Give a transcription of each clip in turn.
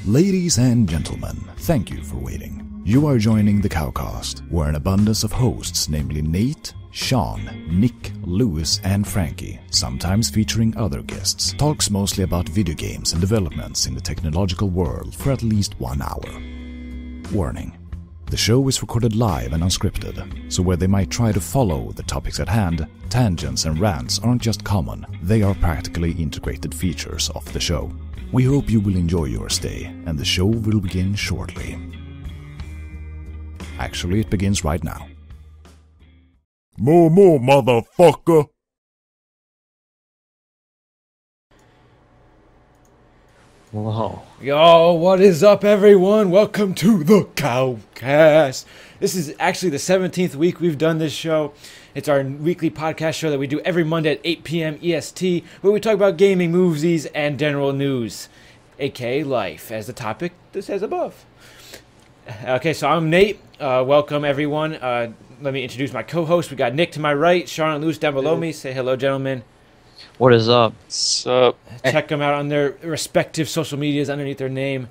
Ladies and gentlemen, thank you for waiting. You are joining the CowCast, where an abundance of hosts, namely Nate, Sean, Nick, Lewis, and Frankie, sometimes featuring other guests, talks mostly about video games and developments in the technological world for at least 1 hour. Warning: the show is recorded live and unscripted, so where they might try to follow the topics at hand, tangents and rants aren't just common, they are practically integrated features of the show. We hope you will enjoy your stay, and the show will begin shortly. Actually, it begins right now. More, motherfucker! Whoa. Yo, what is up, everyone? Welcome to the CowCast. This is actually the 17th week we've done this show. It's our weekly podcast show that we do every Monday at 8 p.m. EST, where we talk about gaming, movies, and general news, aka life, as the topic says above. Okay, so I'm Nate. Welcome, everyone. Let me introduce my co-host. We got Nick to my right, Sean and Lewis down below me. Say hello, gentlemen. What is up? What's up? Check them out on their respective social medias underneath their name.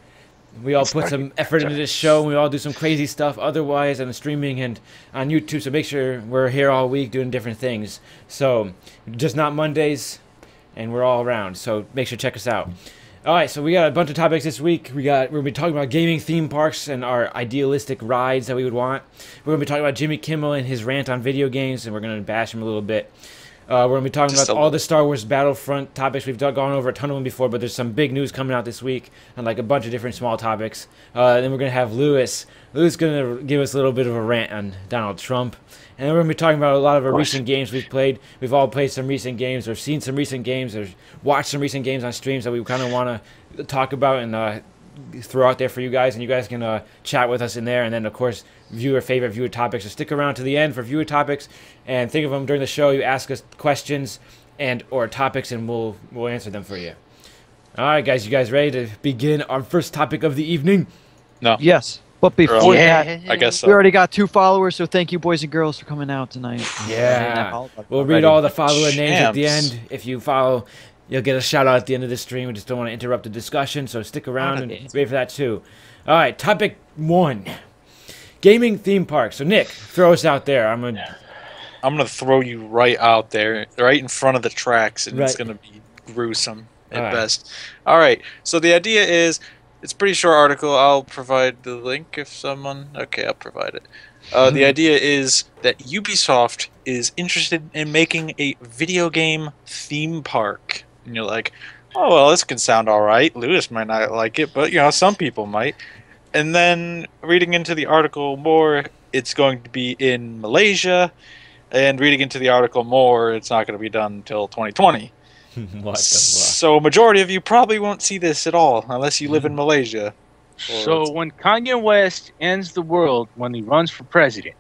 We all put some effort into this show. We all do some crazy stuff otherwise on the streaming and on YouTube. So make sure we're here all week doing different things. So just not Mondays, and we're all around. So make sure to check us out. All right, so we got a bunch of topics this week. We're going to be talking about gaming theme parks and our idealistic rides that we would want. We're going to be talking about Jimmy Kimmel and his rant on video games, and we're going to bash him a little bit. We're going to be talking about all the Star Wars Battlefront topics. We've gone over a ton of them before, but there's some big news coming out this week on like a bunch of different small topics. Then we're going to have Lewis. Lewis is going to give us a little bit of a rant on Donald Trump. And then we're going to be talking about a lot of our recent games we've played. We've all played some recent games or seen some recent games or watched some recent games on streams that we kind of want to talk about and throw out there for you guys. And you guys can chat with us in there. And then, of course, favorite viewer topics. So stick around to the end for viewer topics and think of them during the show. You ask us questions and or topics and we'll answer them for you. All right, guys, you guys ready to begin our first topic of the evening? No. Yes. But before that, I guess so. we already got 2 followers, so thank you, boys and girls, for coming out tonight. Yeah. We'll read all the follower names at the end. If you follow, you'll get a shout out at the end of the stream. We just don't want to interrupt the discussion, so stick around and wait for that too. All right, topic 1. Gaming theme parks. So Nick, throw us out there. I'm gonna throw you right out there, right in front of the tracks, and it's gonna be gruesome at best. All right. So the idea is, it's a pretty short article. I'll provide the link if someone. Okay, I'll provide it. The idea is that Ubisoft is interested in making a video game theme park, and you're like, oh well, this can sound all right. Lewis might not like it, but some people might. And then reading into the article more, it's going to be in Malaysia, and reading into the article more, it's not going to be done until 2020. What the fuck? So majority of you probably won't see this at all unless you live in Malaysia. So when Kanye West ends the world when he runs for president,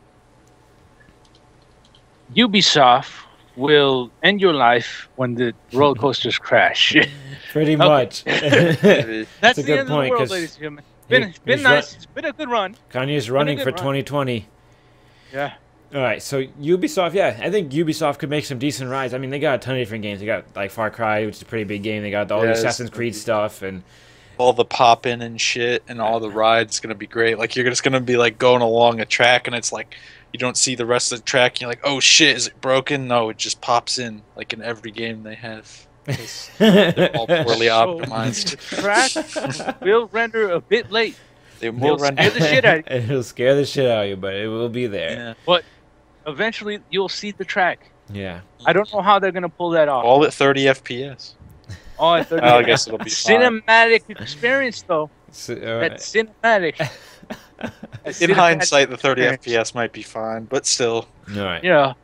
Ubisoft will end your life when the roller coasters crash. Pretty much. That's a the good end point, of the world, ladies and gentlemen. It's been nice. It's been a good run. Kanye's running for 2020. Yeah. All right, so Ubisoft, yeah, I think Ubisoft could make some decent rides. I mean, they got a ton of different games. They got like Far Cry, which is a pretty big game. They got all the Assassin's Creed stuff and all the pop-in and shit, and all the rides gonna be great. Like you're just gonna be like going along a track, and it's like you don't see the rest of the track. And you're like, oh shit, is it broken? No, it just pops in like in every game they have. They're all poorly optimized. The track will render a bit late. They will render the shit out of you. It'll scare the shit out of you, but it will be there. Yeah. But eventually, you'll see the track. Yeah. I don't know how they're gonna pull that off. All at 30 FPS. All at 30 I guess it'll be fine. Cinematic experience, though. That's cinematic. In hindsight, the 30 FPS might be fine, but still. All right. Yeah.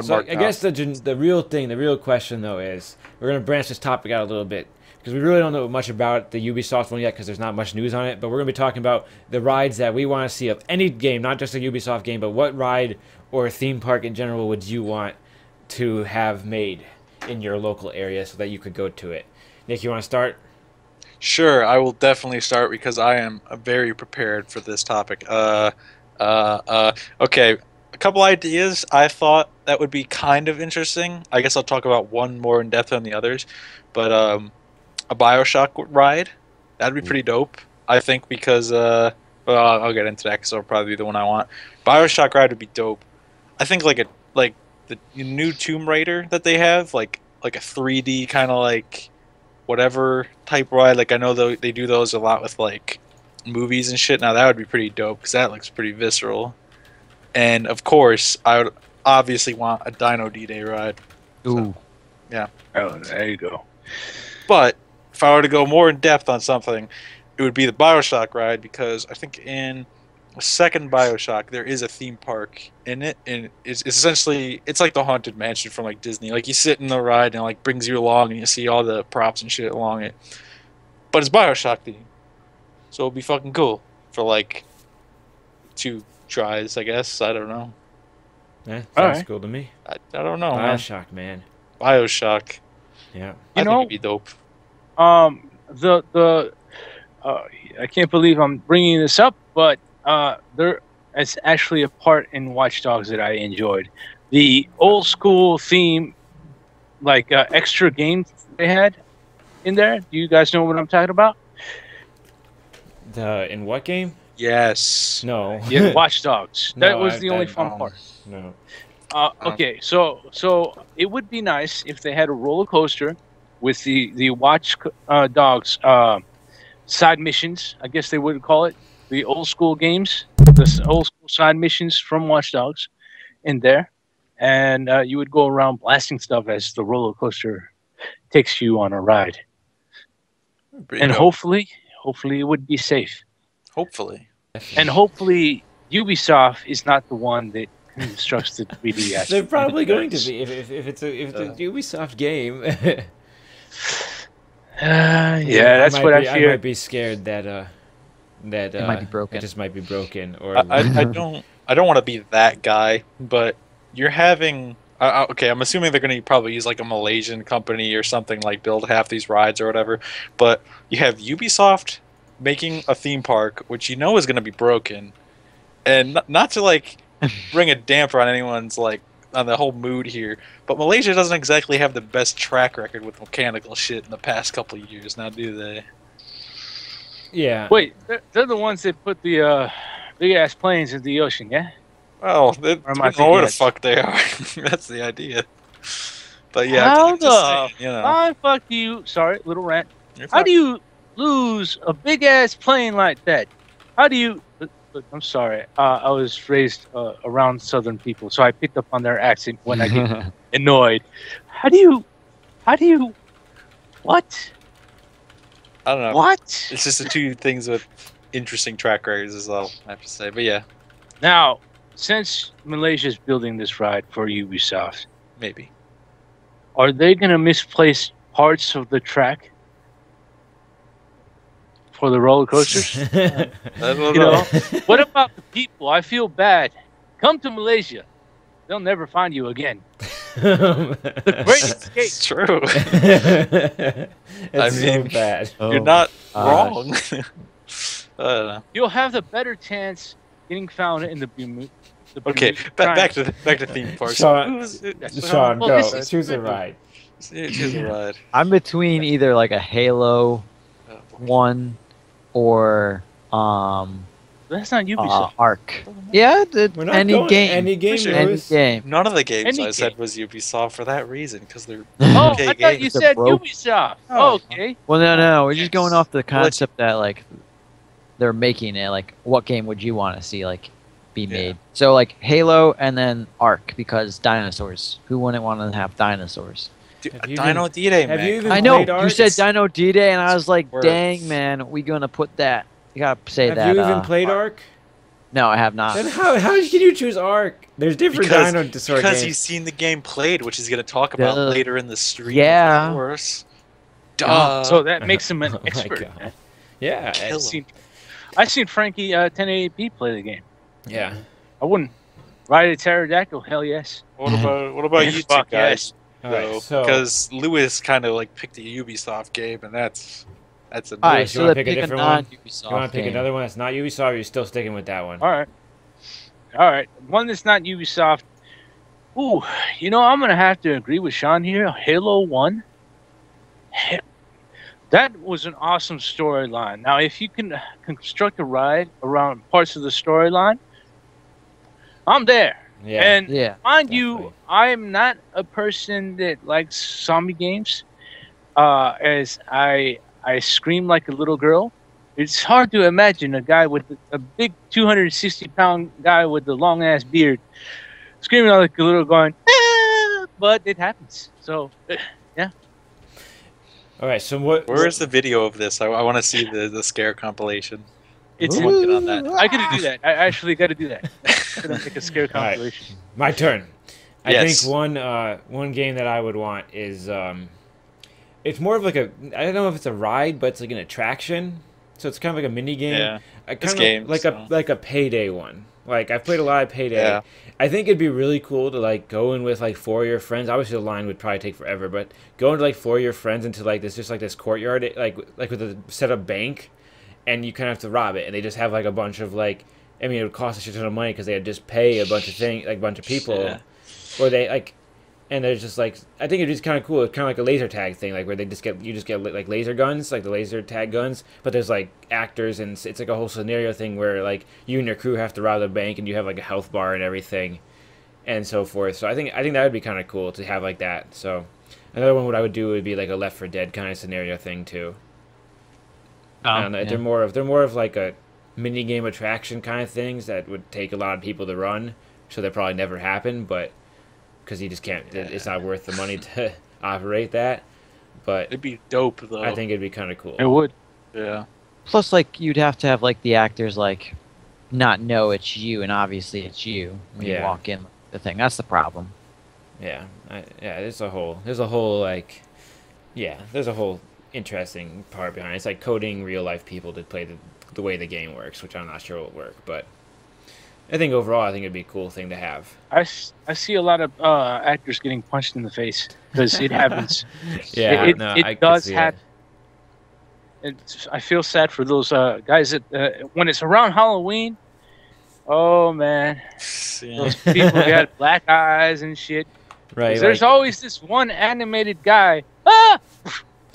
So I guess the real question though is we're gonna branch this topic out a little bit because we really don't know much about the Ubisoft one yet because there's not much news on it. But we're gonna be talking about the rides that we want to see of any game, not just a Ubisoft game, but what ride or theme park in general would you want to have made in your local area so that you could go to it. Nick, you want to start? Sure, I will definitely start because I am very prepared for this topic. Okay. A couple ideas I thought that would be kind of interesting. I guess I'll talk about one more in depth than the others. But a Bioshock ride, that'd be pretty dope. I think because well, I'll get into that because it'll probably be the one I want. BioShock ride would be dope. I think like the new Tomb Raider that they have, like a 3D kind of like whatever type ride. Like I know they do those a lot with like movies and shit. Now that would be pretty dope because that looks pretty visceral. And of course, I would obviously want a Dino D-Day ride. Ooh. So, yeah. Oh, there you go. But if I were to go more in depth on something, it would be the BioShock ride because I think in the second BioShock there is a theme park in it, and it's essentially it's like the Haunted Mansion from like Disney. Like you sit in the ride and it like brings you along and you see all the props and shit along it. But it's BioShock themed, so it'll be fucking cool for like 2 tries, I guess. I don't know. Yeah, sounds Alright. cool to me. I don't know, man. BioShock, man. BioShock. Yeah. I You think know, it'd be dope. I can't believe I'm bringing this up, but there is actually a part in Watch Dogs that I enjoyed. The old school theme, like extra games they had in there. Do you guys know what I'm talking about? In what game? Yes. No. Yeah, Watch Dogs. That No, was the only fun no. part. No. Okay, so it would be nice if they had a roller coaster with the Watch Dogs side missions. I guess they would call it the old school games, old school side missions from Watch Dogs in there, and you would go around blasting stuff as the roller coaster takes you on a ride, Pretty and dope. hopefully it would be safe, Hopefully. and hopefully Ubisoft is not the one that constructs the 3D aspect. They're probably going to be if it's a Ubisoft game. Yeah, that's what I I fear. might be scared that it might be broken. It just might be broken, or I don't want to be that guy, but you're having okay. I'm assuming they're going to probably use like a Malaysian company or something like build half these rides or whatever. But you have Ubisoft making a theme park, which you know is going to be broken, and not to like bring a damper on anyone's like on the whole mood here, but Malaysia doesn't exactly have the best track record with mechanical shit in the past couple of years, now do they? yeah. Wait, they're the ones that put the big ass planes in the ocean, yeah? Well, they Or am I don't know where the thinking fuck they are. That's the idea. But yeah, How I'm just saying, you know. Why fuck you? Sorry, little rant. You're How fine. do you lose a big ass plane like that? How do you? Look, I'm sorry. I was raised around Southern people, so I picked up on their accent when I get annoyed. How do you? What? I don't know. What? It's just the 2 things with interesting track records is all I have to say. But yeah, Now, since Malaysia's building this ride for Ubisoft, maybe. are they going to misplace parts of the track for the roller coasters? I don't You know. know, what about the people? I feel bad. Come to Malaysia. They'll never find you again. The Great Escape. It's true. It's I so mean, bad. You're not wrong. I don't know. You'll have the better chance getting found in the Bermuda. Okay, back to theme parks. Sean, Who's- Sean, Well, go. this is Choose a good. ride. Choose a ride. I'm between either like a Halo Oh, one or That's not Ubisoft. Arc. Yeah, We're not any going game. any game. Sure. Any Lewis. game. None of the games Any I said game. was Ubisoft for that reason, because they're Oh, okay I thought you games. said broke. Ubisoft. Oh. Okay. Well, no. We're Yes. just going off the Well, let's- concept that like they're making it. Like, what game would you want to see like be Yeah. made? So like Halo and then Arc because dinosaurs. Who wouldn't want to have dinosaurs? Dude, Have you Dino D-Day, have man. you even I know played you Arc? said Dino D-Day, and I was like, Word. dang man, we gonna put that? You gotta say Have that. you even played Arc? No, I have not. Then how can you choose Arc? There's different dinosaur because games. he's seen the game played, which he's going to talk about Duh. later in the stream. Yeah. Of course. Duh. So that makes him an Oh my expert. God. man. Yeah, Kill him. I've seen Frankie 1080p play the game. yeah. I wouldn't. Ride a pterodactyl? Hell yes. What about you two Fuck guys? All right, though? so Because Lewis kind of like picked a Ubisoft game, and that's a All right, Lewis, you so wanna they pick a pick a different one? non-Ubisoft you want to pick game. another one that's not Ubisoft, or you're still sticking with that one? All right. One that's not Ubisoft. Ooh, I'm going to have to agree with Sean here. Halo 1. That was an awesome storyline. Now, if you can construct a ride around parts of the storyline, I'm there. Yeah. And Yeah, mind definitely. you, I'm not a person that likes zombie games. As I scream like a little girl. It's hard to imagine a guy with a big 260-pound guy with a long ass beard screaming like a little going, ah! But it happens. So, yeah. All right. So what? Where is the video of this? I want to see the scare compilation. It's Someone get on that. I gotta do that. I actually gotta do that. I'm gonna make a scare All right. compilation. My turn. I Yes. think one game that I would want is it's more of like a, I don't know if it's a ride, but it's like an attraction. So it's kind of like a mini game. Yeah. Kind It's of games, like so. a Payday one. Like I've played a lot of Payday. Yeah. I think it'd be really cool to like go in with like 4 of your friends. Obviously the line would probably take forever, but go into like 4 of your friends into like this, just like this courtyard, like with a set up bank, and you kind of have to rob it. And they just have like a bunch of like, I mean, it would cost a shit ton of money because they would just pay a bunch of things, like a bunch of people, Yeah. or they like, and there's just like, I think it's just kind of cool. It's kind of like a laser tag thing, like where you just get like laser guns, like the laser tag guns, but there's like actors, and it's like a whole scenario thing where like you and your crew have to rob the bank, and you have like a health bar and everything, and so forth. So I think that would be kind of cool to have like that. So another one, what I would do would be like a Left 4 Dead kind of scenario thing too. I don't know. yeah. They're more of like a mini game attraction kind of things that would take a lot of people to run, so they probably never happen, but because you just can't, it's not worth the money to operate that. But It'd be dope though. I think it'd be kind of cool. It would. Yeah. Plus, like, you'd have to have like the actors like not know it's you, and obviously it's you when you Yeah. walk in the thing. That's the problem. Yeah, there's a whole like, yeah, there's a whole interesting part behind it. It's like coding real life people to play the way the game works, which I'm not sure will work, but I think overall, I think it'd be a cool thing to have. I see a lot of actors getting punched in the face because it happens. Yeah, it I could does see happen. I feel sad for those guys that when it's around Halloween. Oh man, Yeah. those people got black eyes and shit. Right. There's like, always this one animated guy. Ah,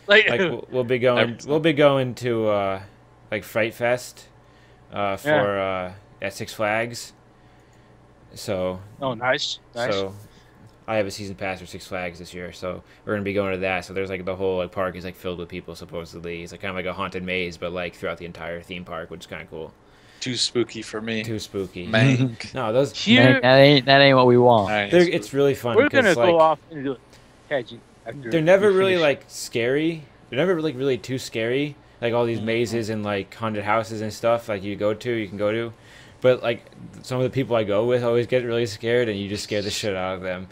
like, we'll be going to like Fright Fest for at Six Flags. So oh, nice. so I have a season pass for Six Flags this year, so we're gonna be going to that. So there's like the whole like park is like filled with people supposedly. It's like kind of like a haunted maze, but like throughout the entire theme park, which is kind of cool. Too spooky for me. Too spooky. Mank. No, those Here, That ain't what we want. Nice. it's really fun. we're gonna 'cause, go like, off and do it. Kaji, after they're never we really finish. like scary. They're never like really too scary. Like all these mazes and like haunted houses and stuff like you can go to. But like some of the people I go with always get really scared, and you just scare the shit out of them.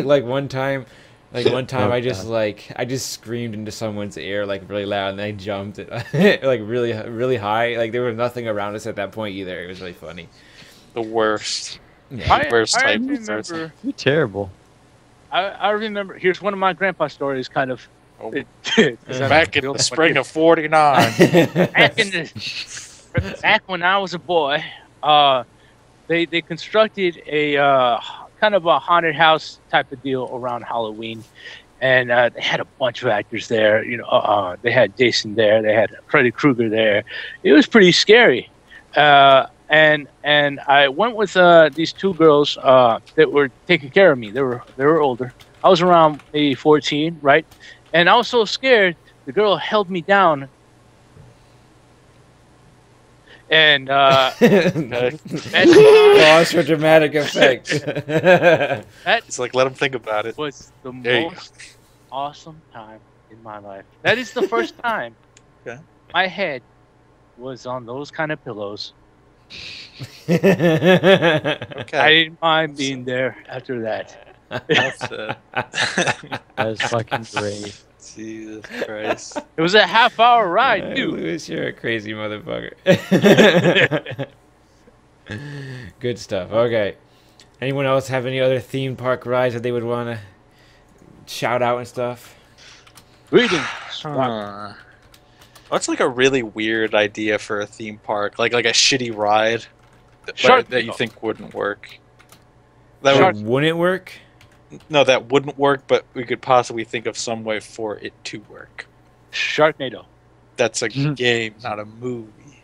like one time I just screamed into someone's ear like really loud, and they jumped like really high. Like there was nothing around us at that point either. It was really funny. The worst. I Worst type of remember. person. You're terrible. I remember. Here's one of my grandpa stories. Kind of. Oh. 'Cause I'm Back in real the spring funny. of '49. Back when I was a boy, they constructed a kind of a haunted house type of deal around Halloween, and they had a bunch of actors there. You know, they had Jason there, they had Freddy Krueger there. It was pretty scary, and I went with these two girls that were taking care of me. They were older. I was around maybe 14, right? And I was so scared. The girl held me down. And Pause for dramatic effect. that It's like, let him think about it. was the There you most awesome time in my life. That is the first time Okay. my head was on those kind of pillows. Okay. I didn't mind being there after that. That's That was fucking great. Jesus Christ. It was a half-hour ride, too. Louis, you're a crazy motherfucker. Good stuff. Okay. Anyone else have any other theme park rides that they would want to shout out and stuff? Greetings. What's like a really weird idea for a theme park? Like a shitty ride Shark that you Tank. think wouldn't work? Wouldn't it work? No, that wouldn't work, but we could possibly think of some way for it to work. Sharknado. That's a game, not a movie.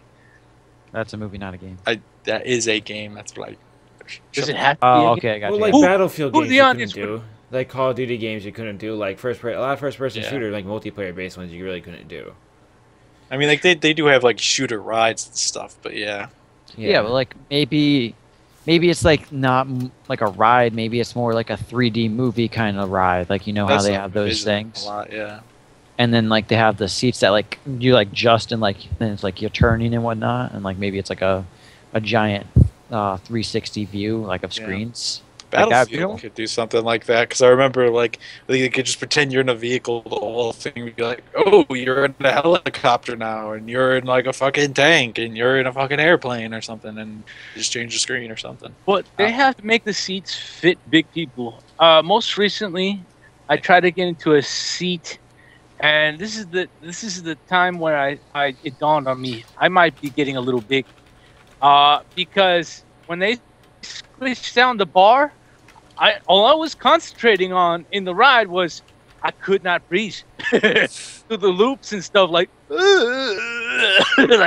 That's a movie, not a game. That is a game. That's what I. Does it have to be? Oh, a okay, I game? got Well, you. like Battlefield games the you audience couldn't do. Like Call of Duty games you couldn't do. Like a lot of first-person shooter, like multiplayer-based ones, you really couldn't do. I mean, like they do have like shooter rides and stuff, but yeah. Yeah, but like maybe it's like not like a ride. Maybe it's more like a 3D movie kind of ride. Like how That's they like have those visual things. A lot, yeah. And then like they have the seats that like you like just and like then it's like you're turning and whatnot, and like maybe it's like a giant 360 view like of screens. Battlefield could do something like that because I remember like they could just pretend you're in a vehicle, the whole thing would be like, oh, you're in a helicopter now, and you're in like a fucking tank, and you're in a fucking airplane or something, and just change the screen or something. But they have to make the seats fit big people. Most recently, I tried to get into a seat, and this is the time where it dawned on me I might be getting a little big, because when they switched down the bar. All I was concentrating on in the ride was I could not breathe through the loops and stuff like it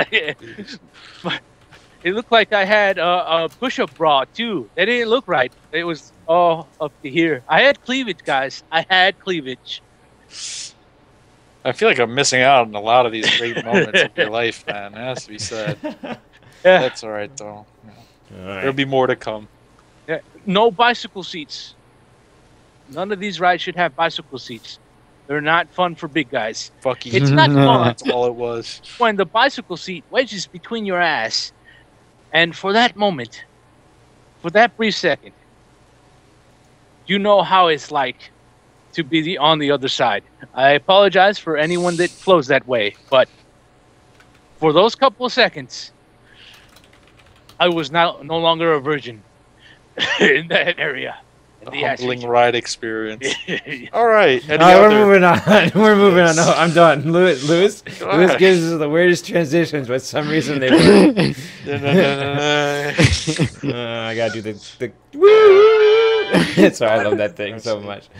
looked like I had a push-up bra too. That didn't look right. It was all up to here. I had cleavage, guys. I had cleavage. I feel like I'm missing out on a lot of these great moments of your life, man. It has to be said. Yeah. That's all right though. Yeah. All right. There'll be more to come. Yeah. No bicycle seats. None of these rides should have bicycle seats. They're not fun for big guys. Fuck you. It's not fun That's all it was. when the bicycle seat wedges between your ass. And for that moment, for that brief second, you know how it's like to be on the other side. I apologize for anyone that flows that way, but for those couple of seconds, I was no longer a virgin. In that area. A humbling ride experience. All right. We're moving on. We're moving on. No, I'm done. Lewis gives us the weirdest transitions, but for some reason they work. I gotta do the woo. Sorry, I love that thing so much.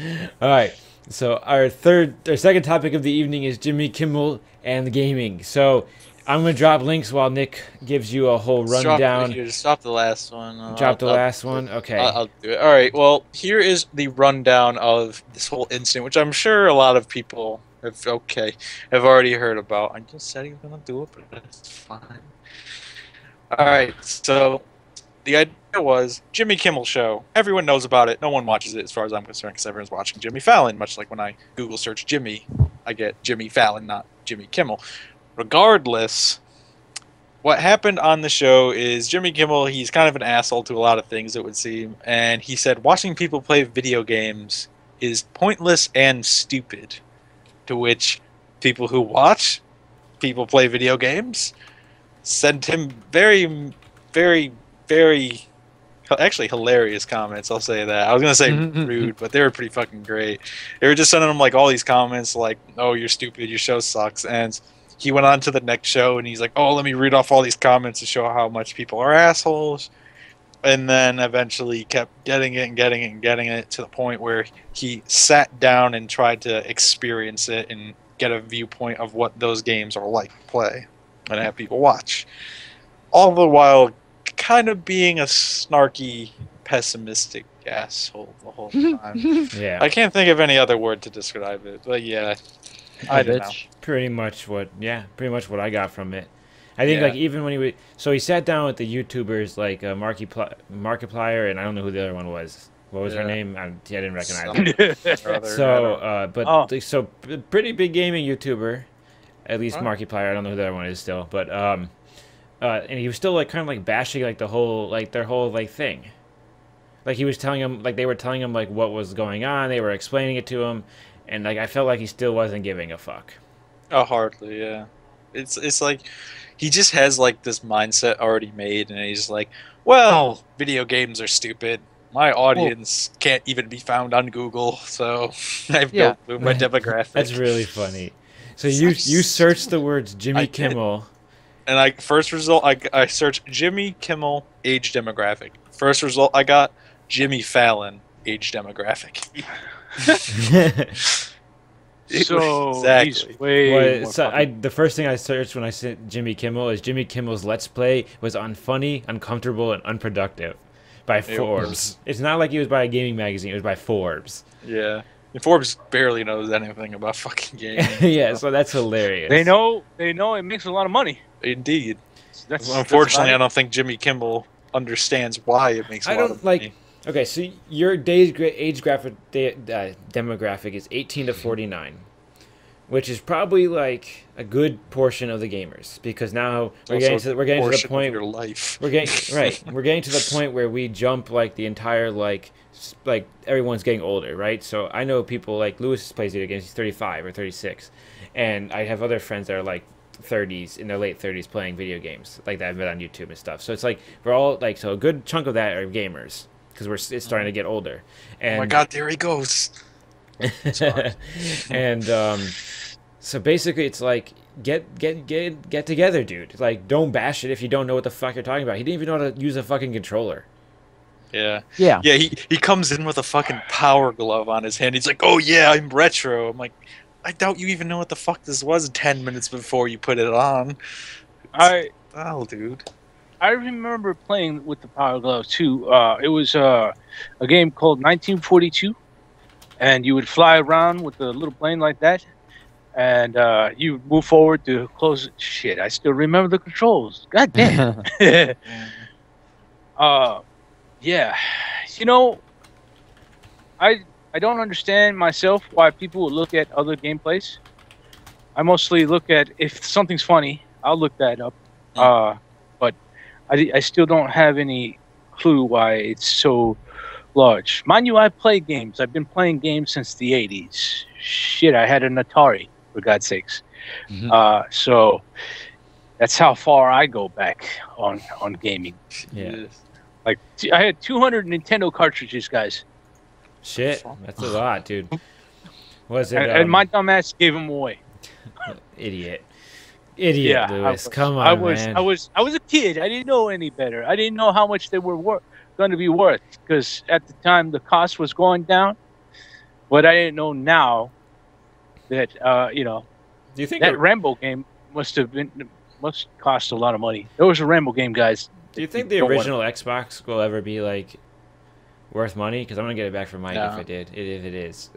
All right. So our second topic of the evening is Jimmy Kimmel and gaming. So I'm going to drop links while Nick gives you a whole rundown. Just drop the last one. Drop the last one? Okay. I'll do it. All right. Well, here is the rundown of this whole incident, which I'm sure a lot of people have already heard about. I just said he was going to do it, but that's fine. All right. So the idea was Jimmy Kimmel show. Everyone knows about it. No one watches it as far as I'm concerned because everyone's watching Jimmy Fallon, much like when I Google search Jimmy, I get Jimmy Fallon, not Jimmy Kimmel. Regardless, what happened on the show is Jimmy Kimmel, he's kind of an asshole to a lot of things, it would seem, and he said watching people play video games is pointless and stupid, to which people who watch people play video games sent him very, very, very, actually hilarious comments, I'll say that. I was going to say rude, but they were pretty fucking great. They were just sending him like all these comments like, oh, you're stupid, your show sucks, and he went on to the next show and he's like, oh, let me read off all these comments to show how much people are assholes. And then eventually kept getting it to the point where he sat down and tried to experience it and get a viewpoint of what those games are like to play and have people watch. All the while kind of being a snarky, pessimistic asshole the whole time. Yeah. I can't think of any other word to describe it, but yeah. I don't know. Pretty much what I got from it. I think like even when he sat down with the YouTubers like Markiplier and I don't know who the other one was. What was her name? I didn't recognize her. So pretty big gaming YouTuber, at least Markiplier. I don't know who the other one is still, but and he was still like kind of like bashing like their whole like thing. Like he was telling him like they were telling him like what was going on. They were explaining it to him. And like I felt like he still wasn't giving a fuck. Oh, hardly, yeah. It's like he just has like this mindset already made, and he's like, "Well, video games are stupid. My audience can't even be found on Google, so I've built my demographic." That's really funny. So you search the words Jimmy Kimmel, and I searched Jimmy Kimmel age demographic. First result I got Jimmy Fallon age demographic. So Exactly. he's way more So fucking- the first thing I searched when I sent Jimmy Kimmel is Jimmy Kimmel's Let's Play was unfunny, uncomfortable, and unproductive by Forbes. It's not like it was by a gaming magazine; it was by Forbes. Yeah. And Forbes barely knows anything about fucking gaming. Yeah, so that's hilarious. They know it makes a lot of money. Indeed. That's Unfortunately, I that's don't think Jimmy Kimmel understands why it makes a I lot don't of money. Okay, so your age demographic is 18 to 49, which is probably like a good portion of the gamers because now we're getting to the point your life. we're getting to the point where we jump like the entire like everyone's getting older, right? So I know people like Lewis plays video games, he's 35 or 36, and I have other friends that are like 30s in their late 30s playing video games like that I've met on YouTube and stuff. So it's like we're all like, so a good chunk of that are gamers because it's starting to get older. And Oh my god, there he goes. and so basically it's like get together, dude. Like, don't bash it if you don't know what the fuck you're talking about. He didn't even know how to use a fucking controller. Yeah. Yeah. Yeah, he comes in with a fucking power glove on his hand. He's like, "Oh yeah, I'm retro." I'm like, I doubt you even know what the fuck this was 10 minutes before you put it on. Dude. I remember playing with the Power Glove too. It was a game called 1942, and you would fly around with a little plane like that, and you move forward to close. Shit, I still remember the controls. God damn. Yeah, you know, I don't understand myself why people would look at other gameplays. I mostly look at if something's funny, I'll look that up. But I still don't have any clue why it's so large. Mind you, I play games. I've been playing games since the 80s. Shit, I had an Atari, for God's sakes. Mm-hmm. So that's how far I go back on gaming. Yeah. Like, I had 200 Nintendo cartridges, guys. Shit, that's a lot, dude. Was it? And my dumbass gave them away. Idiot, Yeah, Lewis. Come on, man. I was a kid. I didn't know any better. I didn't know how much they were going to be worth because at the time the cost was going down. But I didn't know now that Do you think that Rambo game must cost a lot of money. There was a Rambo game, guys. Do you think the original Xbox will ever be like worth money? Because I'm gonna get it back from Mike if it is.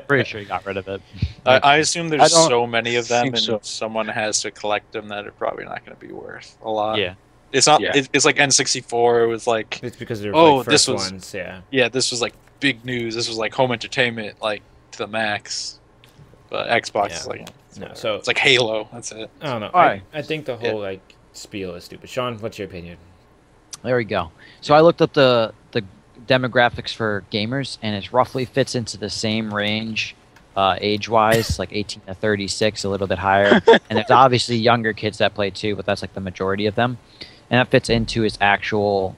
Pretty sure he got rid of it. I assume there's don't so many of them, think and so. someone has to collect them that are probably not going to be worth a lot. Yeah. It's not. Yeah. It's like N64. It was like, It's because they're Oh, like this first was- ones. Yeah. yeah, this was like big news. This was like home entertainment, like to the max. But Xbox is like, No, so it's like Halo. That's it. I don't know. Alright. I think the whole like spiel is stupid. Sean, what's your opinion? There we go. So I looked up the demographics for gamers, and it roughly fits into the same range, age-wise, like 18 to 36, a little bit higher. And there's obviously younger kids that play too, but that's like the majority of them. And that fits into his actual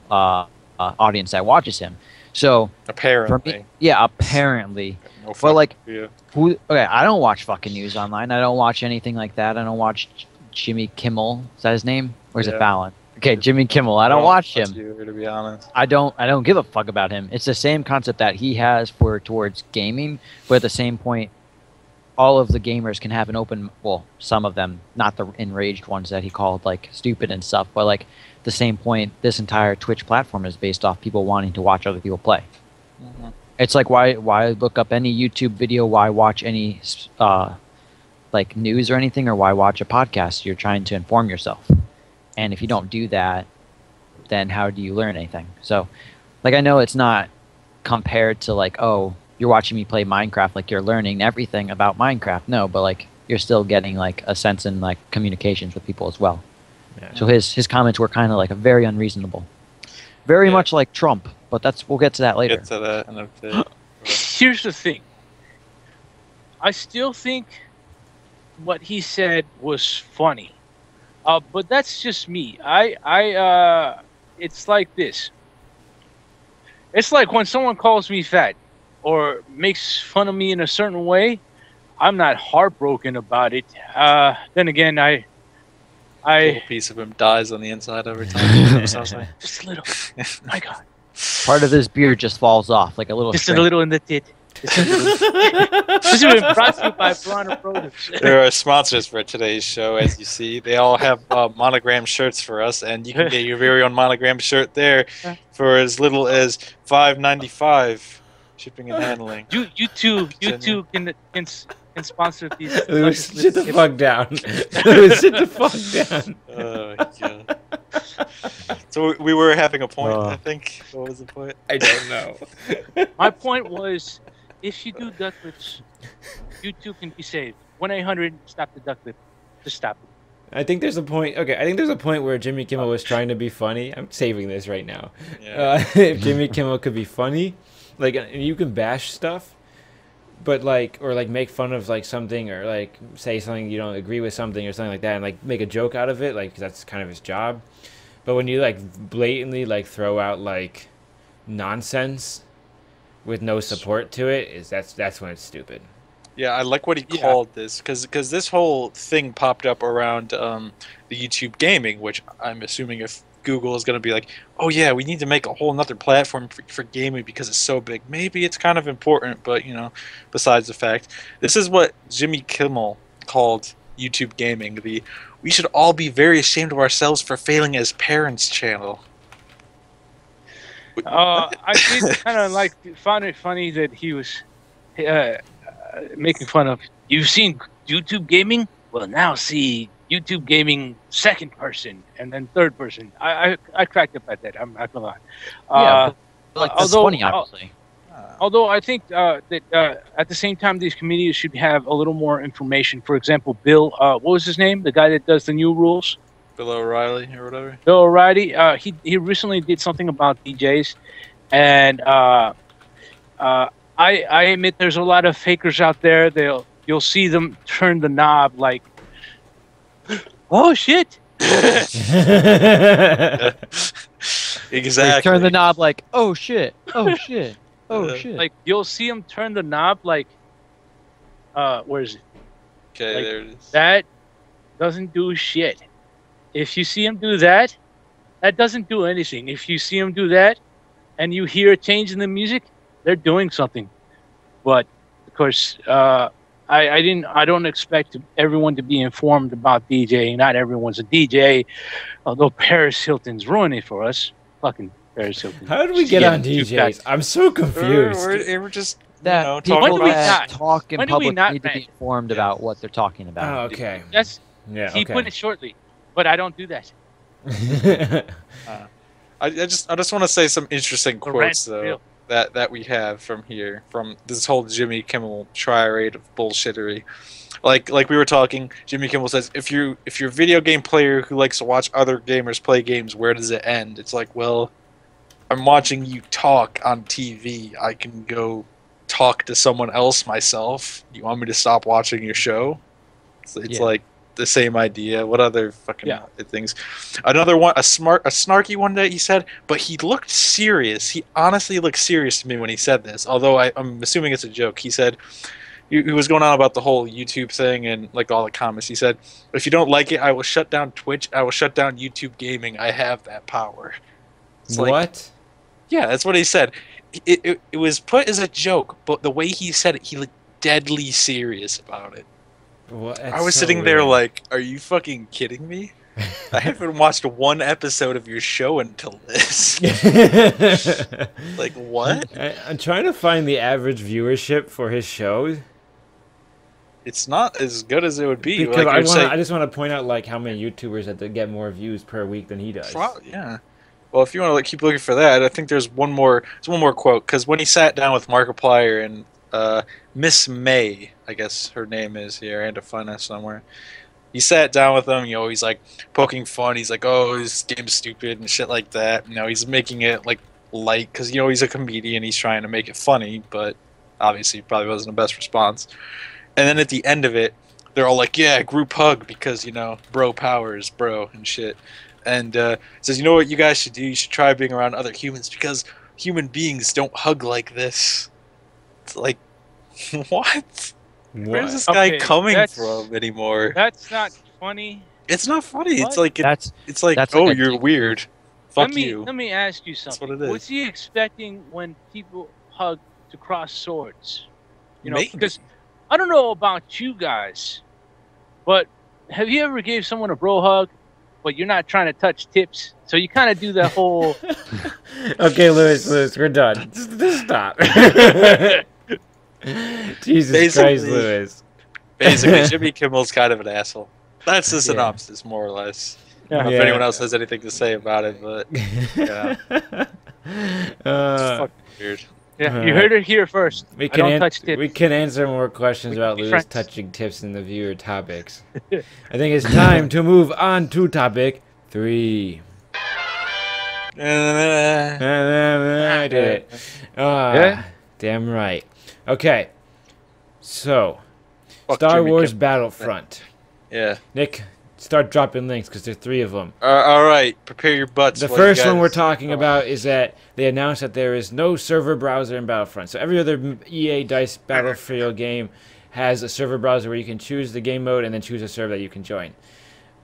audience that watches him. So Apparently. for me, yeah, apparently. No Well, fucking like, idea. okay, I don't watch fucking news online. I don't watch anything like that. I don't watch Jimmy Kimmel. Is that his name? Or is it Yeah. Fallon? Okay, Jimmy Kimmel. I don't watch him. You, to be honest. I don't give a fuck about him. It's the same concept that he has towards gaming, but at the same point, all of the gamers can have an open, well, some of them, not the enraged ones that he called like stupid and stuff, but like the same point, this entire Twitch platform is based off people wanting to watch other people play. Mm-hmm. It's like why look up any YouTube video, why watch any like news or anything, or why watch a podcast? You're trying to inform yourself. And if you don't do that, then how do you learn anything? So, like, I know it's not compared to, like, oh, you're watching me play Minecraft, like, you're learning everything about Minecraft. No, but, like, you're still getting, like, a sense in, like, communications with people as well. Yeah. So his comments were kind of, like, very unreasonable. Very much like Trump, but we'll get to that later. Get to that in a bit. Here's the thing. I still think what he said was funny. But that's just me. It's like this. It's like when someone calls me fat or makes fun of me in a certain way, I'm not heartbroken about it. Then again, A little piece of him dies on the inside every time. just a little. My God. Part of his beard just falls off, like a little Just string. a little in the tit. This has been brought to you by Piranha Produce. There are sponsors for today's show, as you see. They all have monogram shirts for us, and you can get your very own monogram shirt there for as little as $5.95 shipping and handling. You two can sponsor these. Louis, sit the fuck down. Louis, sit the fuck down. Oh my god. So we were having a point, I think. What was the point? I don't know. My point was, if you do duck lips, you too can be saved. 1-800-stop the duck lip. Just stop it. I think there's a point. Okay, I think there's a point where Jimmy Kimmel was trying to be funny. I'm saving this right now. Yeah. If Jimmy Kimmel could be funny, like, you can bash stuff, but like, or like make fun of like something, or like say something you don't agree with something or something like that, and like make a joke out of it, like 'cause that's kind of his job. But when you like blatantly like throw out like nonsense with no support to it, that's when it's stupid. Yeah, I like what he called this, because this whole thing popped up around the YouTube gaming, which I'm assuming if Google is going to be like, oh yeah, we need to make a whole nother platform for gaming because it's so big. Maybe it's kind of important, but you know, besides the fact, this is what Jimmy Kimmel called YouTube gaming. We should all be very ashamed of ourselves for failing as parents channel. I did kind of found it funny that he was making fun of. You've seen YouTube gaming? Well, now see YouTube gaming second person and then third person. I cracked up at that. I'm not gonna lie. Yeah, like that's funny, obviously. Although I think that at the same time, these comedians should have a little more information. For example, Bill, what was his name? The guy that does the new rules? Bill O'Reilly or whatever. Bill O'Reilly. He recently did something about DJs, and I admit there's a lot of fakers out there. You'll see them turn the knob like, oh shit. Exactly. They turn the knob like, oh shit, oh shit. Oh shit! Like you'll see him turn the knob like, where is it? Okay, like, there it is. That doesn't do shit. If you see him do that, that doesn't do anything. If you see him do that, and you hear a change in the music, they're doing something. But of course, I don't expect everyone to be informed about DJing. Not everyone's a DJ, although Paris Hilton's ruining it for us. Fucking. How did we get on DJs? I'm so confused. We're just that people that talk in public need to be informed about what they're talking about. Oh, okay. That's He put it shortly, but I don't do that. I just want to say some interesting quotes though that we have from this whole Jimmy Kimmel tirade of bullshittery. Like we were talking, Jimmy Kimmel says, if you're a video game player who likes to watch other gamers play games, where does it end? It's like, well, I'm watching you talk on TV. I can go talk to someone else myself. You want me to stop watching your show? It's like the same idea. What other fucking things? Another one, a snarky one that he said, but he looked serious. He honestly looked serious to me when he said this, although I'm assuming it's a joke. He said, he was going on about the whole YouTube thing and like all the comments. He said, if you don't like it, I will shut down Twitch. I will shut down YouTube gaming. I have that power. It's what? Like, yeah, that's what he said. It was put as a joke, but the way he said it, he looked deadly serious about it. Well, I was sitting there like, are you fucking kidding me? I haven't watched one episode of your show until this. Like, what? I'm trying to find the average viewership for his show. It's not as good as it would be. Because like I just want to point out like how many YouTubers that get more views per week than he does. Yeah. Well, if you want to keep looking for that, I think there's one more quote, because when he sat down with Markiplier and Miss May, I guess her name is here, I had to find that somewhere. He sat down with him, he's like poking fun. He's like, oh, this game's stupid and shit like that. He's making it like light because he's a comedian. He's trying to make it funny, but obviously probably wasn't the best response. And then at the end of it, they're all like, yeah, group hug because bro powers, bro and shit. And says, you know what you guys should do? You should try being around other humans because human beings don't hug like this. It's like, what? Where's this guy coming from anymore? That's not funny. It's not funny. What? It's like it's like, that's oh, like you're weird. Fuck you. Let me ask you something. That's what it is. Was he expecting when people hug to cross swords. You know, Maybe. because I don't know about you guys, but have you ever gave someone a bro hug, but you're not trying to touch tips? So you kind of do that whole. Okay, Lewis, we're done. Just stop. Jesus Christ, Lewis. Basically, Jimmy Kimmel's kind of an asshole. That's the synopsis, more or less. I don't know if anyone else has anything to say about it, but yeah. It's fucking weird. Yeah, you heard it here first. We I don't touch tips. We can answer more questions about Lewis touching tips in the viewer topics. I think it's time to move on to topic 3. I did it. Damn right. Okay. So, Star Wars Battlefront. Yeah. Nick, start dropping links because there's 3 of them. All right, prepare your butts. The first one we're talking about is that they announced that there is no server browser in Battlefront. So every other EA DICE Battlefield game has a server browser where you can choose the game mode and then choose a server that you can join.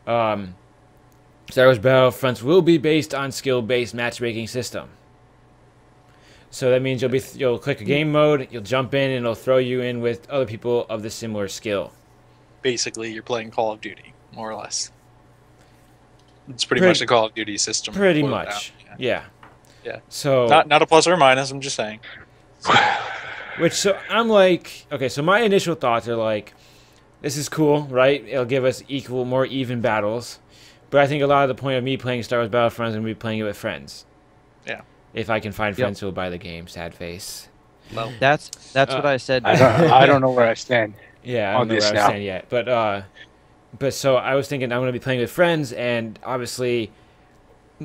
Star Wars Battlefront will be based on skill-based matchmaking system. So that means you'll click a game mode, you'll jump in, and it'll throw you in with other people of the similar skill. Basically, you're playing Call of Duty, more or less. It's pretty much the Call of Duty system. Pretty much, yeah. So not a plus or a minus. I'm just saying. So I'm like, okay. So my initial thoughts are like, this is cool, right? It'll give us more even battles. But I think a lot of the point of me playing Star Wars Battlefront is going to be playing it with friends. Yeah. If I can find friends who will buy the game, sad face. Well, that's what I said. I don't know where I stand. Yeah, I don't know where I stand yet. But so I was thinking I'm going to be playing with friends, and obviously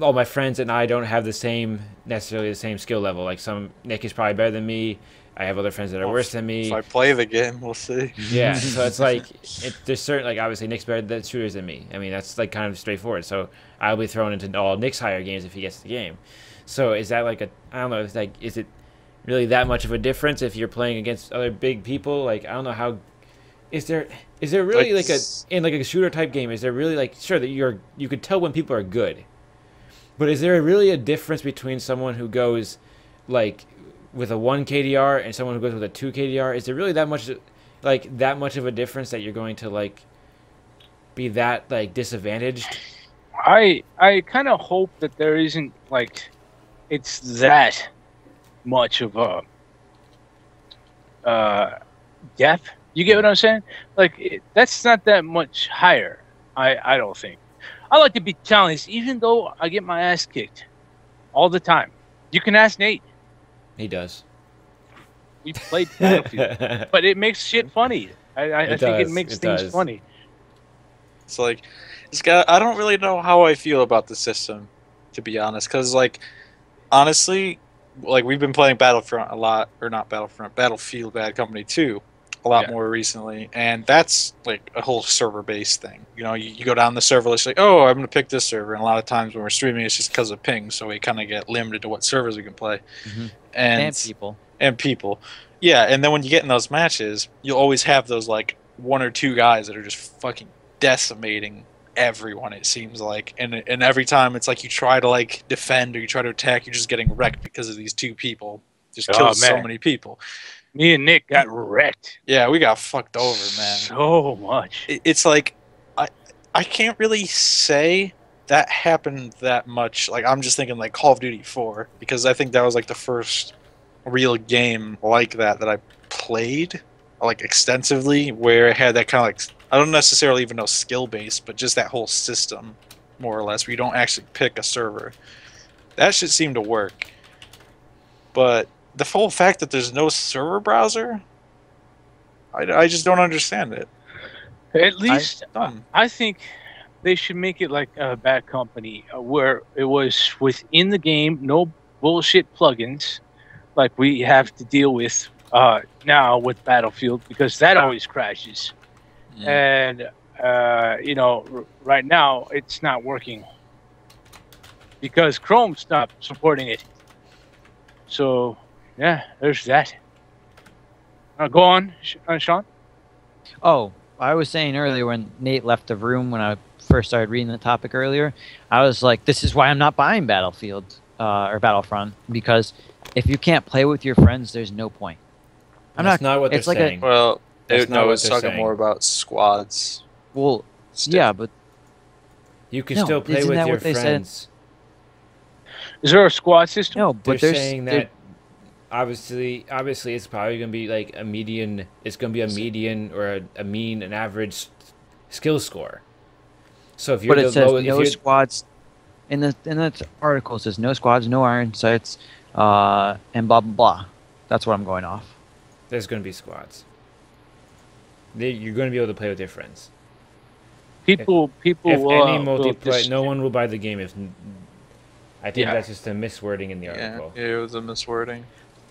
all my friends and I don't have necessarily the same skill level. Like Nick is probably better than me. I have other friends that are worse than me. If I play the game, we'll see. Yeah, so it's like there's certain, like, obviously Nick's better at shooters than me. I mean, that's like kind of straightforward. So I'll be thrown into all Nick's higher games if he gets the game. So is that like I don't know, is it really that much of a difference if you're playing against other big people? Like, I don't know how. Is there really in a shooter type game? Is there really sure that you could tell when people are good, but is there really a difference between someone who goes with a 1 KDR and someone who goes with a 2 KDR? Is there really that much of a difference that you're going to be that disadvantaged? I kind of hope that there isn't it's that much of a depth. You get what I'm saying? That's not that much higher. I don't think. I like to be challenged, even though I get my ass kicked all the time. You can ask Nate. He does. We played Battlefield, but it makes shit funny. I think it makes things funny. It's I don't really know how I feel about the system, to be honest, because honestly, we've been playing Battlefront a lot, or not Battlefront, Battlefield Bad Company 2 a lot more recently, and that's a whole server-based thing. You go down the server list, oh, I'm going to pick this server, and a lot of times when we're streaming, it's just because of ping, so we kind of get limited to what servers we can play. Mm-hmm. And people. Yeah, and then when you get in those matches, you'll always have those 1 or 2 guys that are just fucking decimating everyone, it seems like. And every time it's you try to defend or you try to attack, you're just getting wrecked because of these 2 people. Just killed so many people. Me and Nick got wrecked. Yeah, we got fucked over, man. So much. It's I can't really say that happened that much. I'm just thinking Call of Duty 4, because I think that was the first real game like that I played extensively, where it had that kind of I don't necessarily even know skill based, but just that whole system, more or less, where you don't actually pick a server. That should seem to work. But the full fact that there's no server browser, I just don't understand it. At least I think they should make it like a Bad Company, where it was within the game, no bullshit plugins like we have to deal with now with Battlefield, because that always crashes. And right now it's not working because Chrome stopped supporting it. So yeah, there's that. Go on, Sean. Oh, I was saying earlier when Nate left the room when I first started reading the topic earlier, I was like, this is why I'm not buying Battlefield. or Battlefront, because if you can't play with your friends, there's no point. That's not what they're saying. Well, That's not I what was they're talking saying. more about squads. Well, Still. yeah, but You can No, still play isn't with that your what they said? friends. Is there a squad system? no, They're but there's saying that obviously it's probably going to be like a median. It's going to be a median or a mean, an average skill score. So if you're but the it says lowest, no squads. In the article, it says no squads, no iron sights, and blah blah blah. That's what I'm going off. there's going to be squads. You're going to be able to play with your friends. People. If any will multiplayer, just- no one will buy the game if. I think Yeah. that's just a miswording in the article. Yeah, it was a miswording.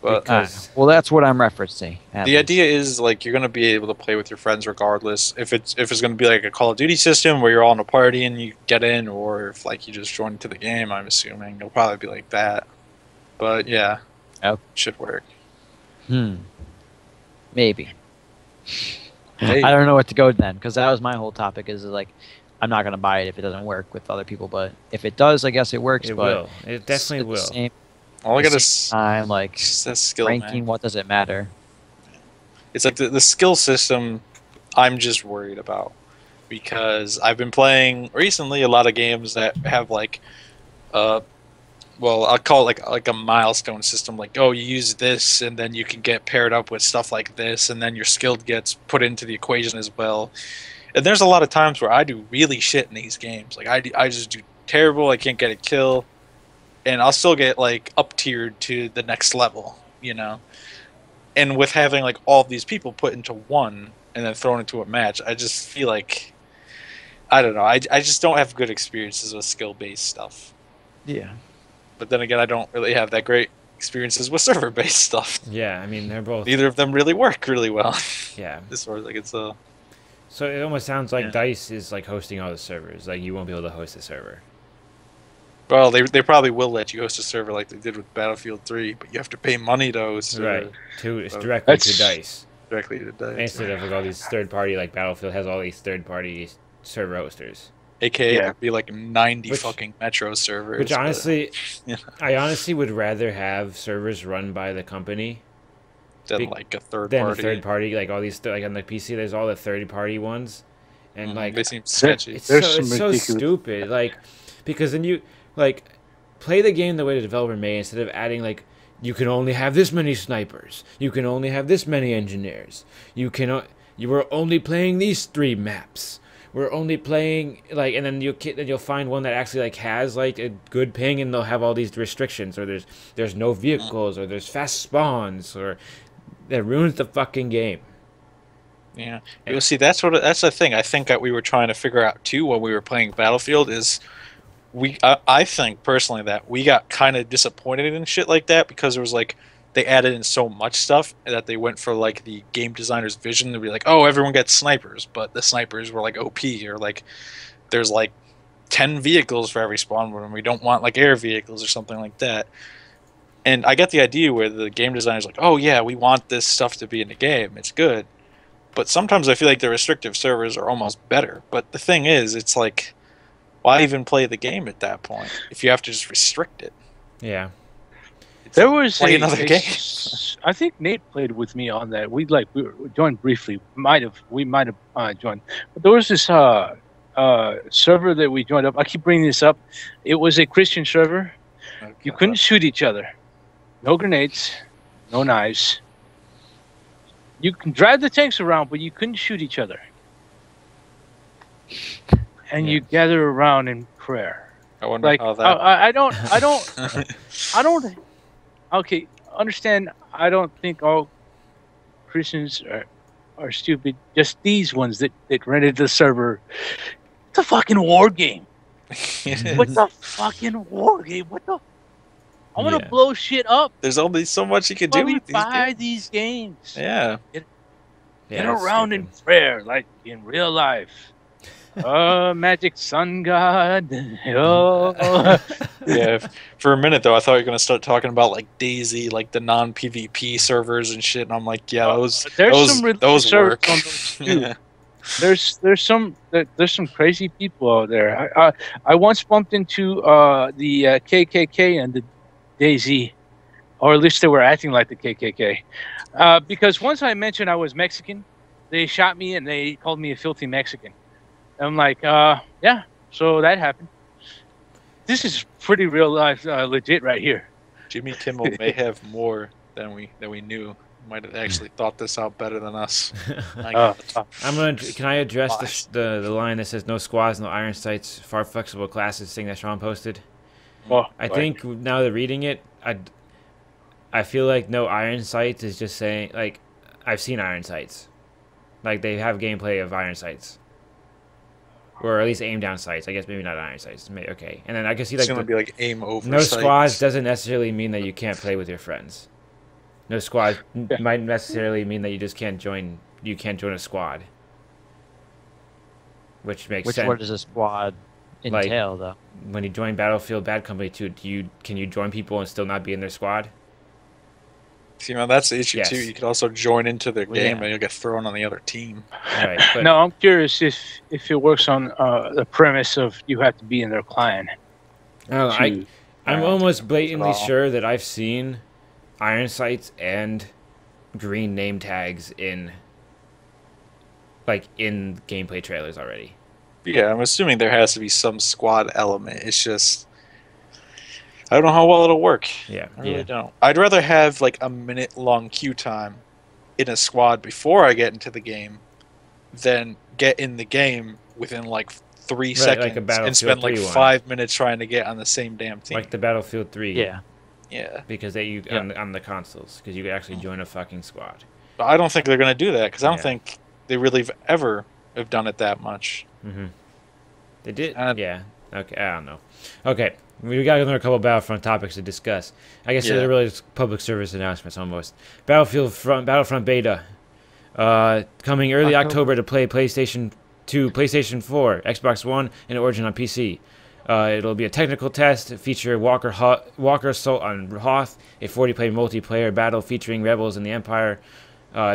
But Because Well, that's what I'm referencing. at the least. idea is like you're gonna be able to play with your friends regardless. If it's gonna be like a Call of Duty system where you're all in a party and you get in, or if like you just join into the game, I'm assuming it'll probably be like that. But yeah, Oh. should work. Maybe. Hey, I don't know what to go then, because that was my whole topic. Is like, I'm not gonna buy it if it doesn't work with other people, but if it does, I guess it works. it but will. It definitely at the will. Same all I gotta time, like that's skill, ranking, man. what does it matter? It's like the skill system. I'm just worried about because I've been playing recently a lot of games that have like, well, I'll call it like a milestone system. Like, oh, you use this, and then you can get paired up with stuff like this, and then your skill gets put into the equation as well. And there's a lot of times where I do really shit in these games. Like I just do terrible. I can't get a kill, and I'll still get like up tiered to the next level. You know. And with having like all of these people put into one and then thrown into a match, I just feel like I don't know. I just don't have good experiences with skill based stuff. Yeah. But then again, I don't really have that great experiences with server based stuff. Yeah, I mean they're both. Neither of them really work really well. Yeah. As far as like it's a. So it almost sounds like Yeah. DICE is like hosting all the servers. Like you won't be able to host a server. Well, they probably will let you host a server like they did with Battlefield 3, but you have to pay money to host Right. It's so directly to that's- DICE. directly to DICE. Instead of like all these third party, like Battlefield has all these third party server hosters. AKA Yeah. it'd be like 90 Which- fucking Metro servers. Which but- honestly, yeah. I honestly would rather have servers run by the company Than Be- like a third than party. a third party. Like all these, like on the PC, there's all the third party ones, and Mhm, like they seem sketchy. it's There's so, some it's so ridiculous- stupid. Like because then you like play the game the way the developer may instead of adding like you can only have this many snipers, you can only have this many engineers, you were only playing these 3 maps. We're only playing like, and then you'll find one that actually like has like a good ping, and they'll have all these restrictions, or there's no vehicles, or there's fast spawns, or that ruins the fucking game. Yeah, you see, that's the thing. I think that we were trying to figure out too when we were playing Battlefield is I think personally that we got kind of disappointed in shit like that because there was like they added in so much stuff that they went for like the game designer's vision to be like, oh, everyone gets snipers, but the snipers were like OP, or like there's like 10 vehicles for every spawn when we don't want like air vehicles or something like that. And I get the idea where the game designer's like, oh yeah, we want this stuff to be in the game, it's good. But sometimes I feel like the restrictive servers are almost better. But the thing is, it's like, why even play the game at that point if you have to just restrict it? Yeah. There was Play another game. I think Nate played with me on that. We joined briefly. We might have joined. But there was this server that we joined up. I keep bringing this up. It was a Christian server. Okay. You couldn't shoot each other. No grenades. No knives. You can drive the tanks around, but you couldn't shoot each other. And you gather around in prayer. I wonder Like how that. I don't. Okay, understand. I don't think all Christians are stupid. Just these ones that rented the server. It's a fucking war game. What's a fucking war game? What the? I want to Yeah. blow shit up. There's only so much you can do Why we with these buy games. these games? Yeah. Get Yeah, it's around in stupid. prayer like in real life. Magic sun god. Oh. Yeah. For a minute though, I thought you were gonna start talking about like DayZ, like the non-PvP servers and shit, and I'm like, yeah, those There's some work. servers on those too. Yeah. There's some crazy people out there. I once bumped into the KKK and DayZ, or at least they were acting like the KKK. Because once I mentioned I was Mexican, they shot me and they called me a filthy Mexican. And I'm like, yeah, so that happened. This is pretty real life, legit right here. Jimmy Kimmel may have more than we knew. Might have actually thought this out better than us. Can I address the line that says no squads, no iron sights, far flexible classes thing that Sean posted? Well, I think now that reading it, I feel like no iron sights is just saying, like, I've seen iron sights. Like, they have gameplay of iron sights. Or at least aim down sights. I guess maybe not iron sights. Okay. And then I can see, like, it's going to be like aim over no sights. squads doesn't necessarily mean that you can't play with your friends. No squad might necessarily mean that you just can't join. You can't join a squad, which makes sense. What does a squad entail, though? When you join Battlefield Bad Company 2, can you join people and still not be in their squad? See, man, that's the issue Yes. too. You could also join into the game yeah. and you'll get thrown on the other team. Right. But, no, I'm curious if it works on the premise of you have to be in their clan. I'm almost blatantly sure that I've seen iron sights and green name tags in gameplay trailers already. Yeah, I'm assuming there has to be some squad element. It's just I don't know how well it'll work. Yeah. I really don't. I'd rather have like a minute-long queue time in a squad before I get into the game than get in the game within like 3 seconds and spend like 5 minutes trying to get on the same damn team. Like the Battlefield 3. Yeah. Yeah. Because on the consoles, because you could actually join a fucking squad. But I don't think they're going to do that because I don't think they really ever have done it that much. Mm-hmm. They did? Yeah. Okay, I don't know. Okay, we got another couple Battlefront topics to discuss. I guess they're really just public service announcements almost. Battlefront beta. Coming early October to play PlayStation 2, PlayStation 4, Xbox One, and Origin on PC. It'll be a technical test, feature Walker Assault on Hoth, a 40-player multiplayer battle featuring rebels in the Empire.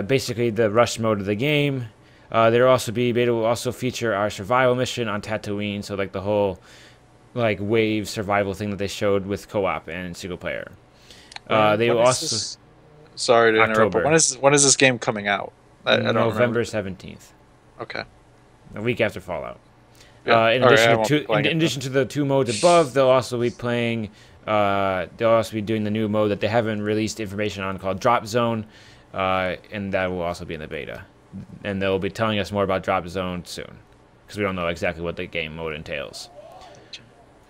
Basically the rush mode of the game. Beta will also feature our survival mission on Tatooine, so like the whole like wave survival thing that they showed with co-op and single player. They will also. Sorry to interrupt, but when is this game coming out? I don't November remember. 17th. Okay. A week after Fallout. Yeah. In addition to the 2 modes above, they'll also be playing. They'll also be doing the new mode that they haven't released information on called Drop Zone, and that will also be in the beta. And they'll be telling us more about Drop Zone soon, because we don't know exactly what the game mode entails.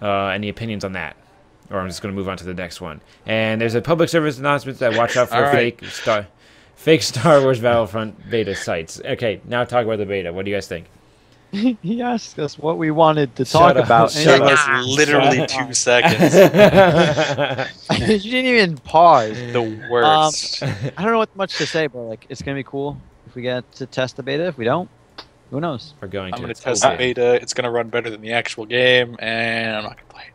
Any opinions on that? Or I'm just going to move on to the next one. And there's a public service announcement that watch out for fake Star Wars Battlefront beta sites. Okay, now talk about the beta. What do you guys think? He asked us what we wanted to talk about. It was literally 2 seconds. You didn't even pause. The worst. I don't know what much to say, but like, it's gonna be cool if we get to test the beta. If we don't, who knows? I'm going to test the beta. It's gonna run better than the actual game, and I'm not gonna play it.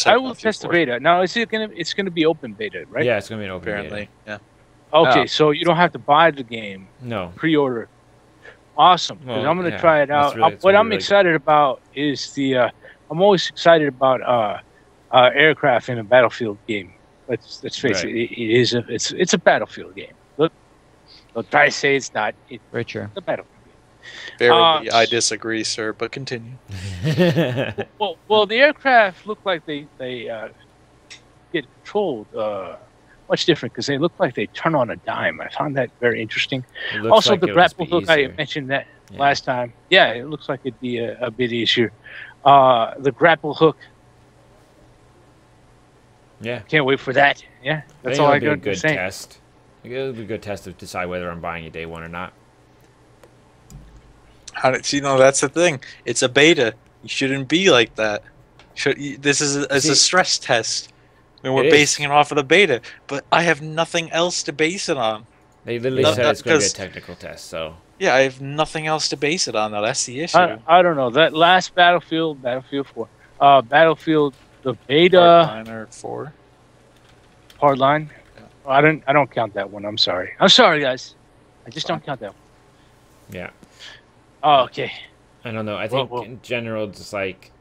I will test the beta. Now, it's gonna be open beta, right? Yeah, it's gonna be an open beta. Yeah. Okay, so you don't have to buy the game. No. Pre-order. Awesome. Because I'm gonna try it out. What I'm excited about is I'm always excited about aircraft in a Battlefield game. Let's face it. It's a Battlefield game. Look, don't try to say it's not. It's a Battlefield game. Very, I disagree, sir. But continue. well, the aircraft look like they get controlled much different because they look like they turn on a dime. I found that very interesting. Also, like the grapple hook, I mentioned that last time. Yeah, it looks like it'd be a bit easier. The grapple hook. Yeah. Can't wait for that. Yeah, that's all I got to say. Test. It'll be a good test to decide whether I'm buying it day one or not. That's the thing. It's a beta. You shouldn't be like that. This is a stress test. I mean, we're basing it off of the beta, but I have nothing else to base it on. They literally said it's going to be a technical test, so... Yeah, I have nothing else to base it on, though. That's the issue. I don't know. That last Battlefield 4, Battlefield, the beta... Hardline or 4? Hardline? Yeah. I don't count that one. I'm sorry. I'm sorry, guys. I just don't count that one. Yeah. Oh, okay. I don't know. I think in general, just like...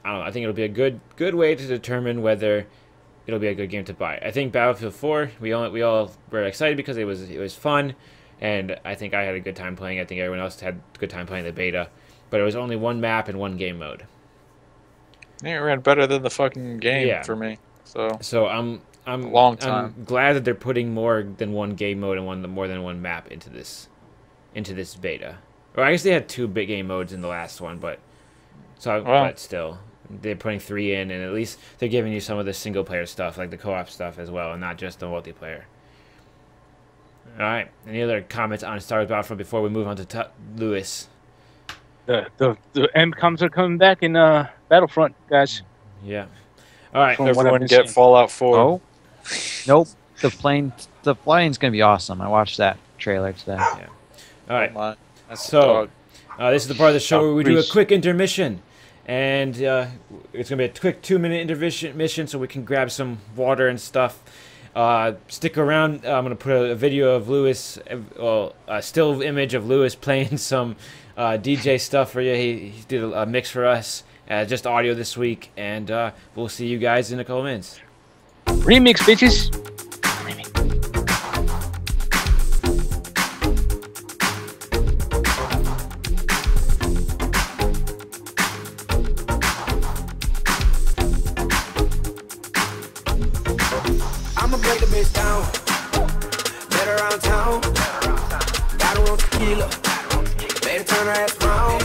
I don't know. I think it'll be a good way to determine whether it'll be a good game to buy. I think Battlefield 4, we all were excited because it was fun, and I think I had a good time playing. I think everyone else had a good time playing the beta, but it was only one map and one game mode. I think it ran better than the fucking game for me. So I'm glad that they're putting more than one game mode and more than one map into this beta. Or I guess they had 2 big game modes in the last one, but still, they're putting 3 in, and at least they're giving you some of the single player stuff, like the co-op stuff as well, and not just the multiplayer. All right. Any other comments on Star Wars Battlefront before we move on to Lewis? The MCOMs are coming back in Battlefront, guys. Yeah. All right. Everyone get Fallout 4. Oh. Nope. The plane's gonna be awesome. I watched that trailer today. Yeah. All right. Oh so this is the part of the show where we do a quick intermission, and it's gonna be a quick 2-minute intermission so we can grab some water and stuff. Stick around. I'm gonna put a video of Lewis, a still image of Lewis playing some DJ stuff for you. He did a mix for us, just audio this week, and we'll see you guys in a couple minutes. Remix, bitches. I'ma break the bitch down. Met her around town. Got her on tequila. Made her turn her ass round.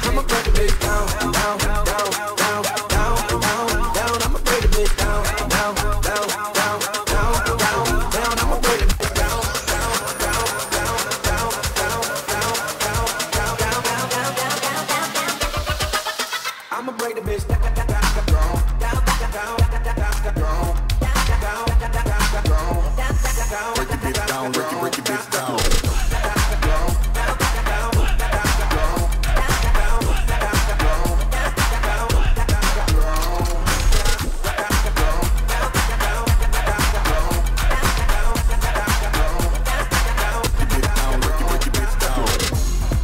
I'ma break the bitch down. Down, down, down, down, down, down. I'ma break the bitch down. Down, down, down, down, down, down. I'ma break the bitch down. Down, down, down, down, down, down, down, down, down, down. I'ma break the bitch down. Break your bitch down.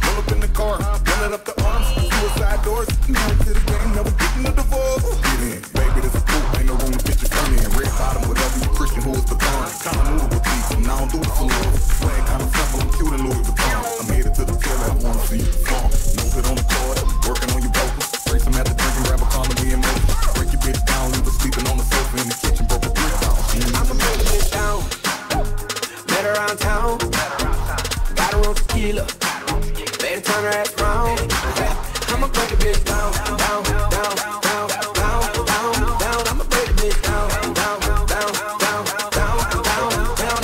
Pull up in the car, run it up the arms, suicide doors, now to the game, never getting a divorce. Get in, baby, this is cool, ain't no room to get your turn in. Red bottom, whatever you Christian, who is the bond? Kinda movable teeth, and I don't do it for love. Swag kinda simple, I'm cute and Louis Vuitton. I'm headed to the tail, I wanna see you perform. Nose it on the cord, working on your vocals. Break some at the drink and grab a condom, we in motion. Break your bitch down, leave her sleeping on the sofa in the kitchen, broke a brick down. I'ma break the bitch down. Met her around town. Got her on tequila. Made her turn her ass round. I'ma break the bitch down. Down, down, down, down, down, down. I'ma break the bitch down. Down, down, down, down, down, down.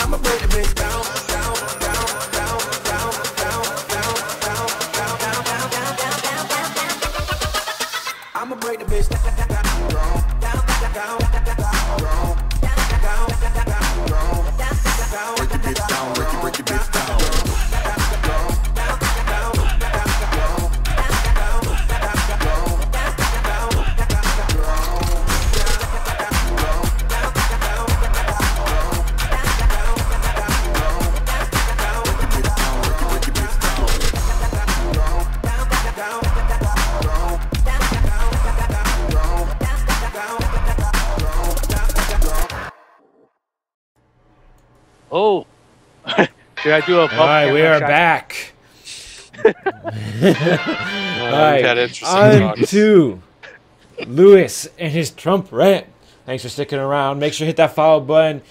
I'ma break the bitch down. Down, down, down, down, down, down, down, down, down. I'ma break the bitch down. Break your bitch down, break your bitch down. Oh, should I do a? All right, we are back. All right, on to Lewis and his Trump rant. Thanks for sticking around. Make sure to hit that follow button.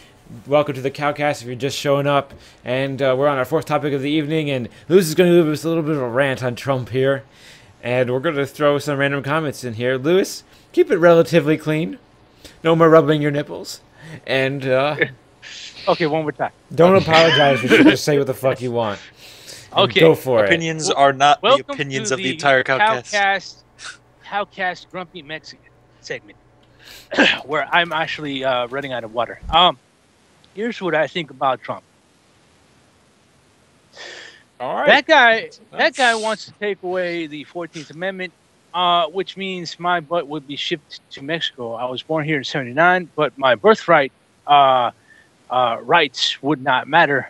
Welcome to the CowCast if you're just showing up. And we're on our 4th topic of the evening, and Lewis is going to give us a little bit of a rant on Trump here. And we're going to throw some random comments in here. Lewis, keep it relatively clean. No more rubbing your nipples. And okay, one more time. Don't apologize. You should just say what the fuck you want. Okay. Go for Opinions are not the opinions of the entire CowCast. CowCast Grumpy Mexican segment, where I'm actually running out of water. Here's what I think about Trump. All right. That guy wants to take away the 14th Amendment, which means my butt would be shipped to Mexico. I was born here in '79, but my birthright rights would not matter.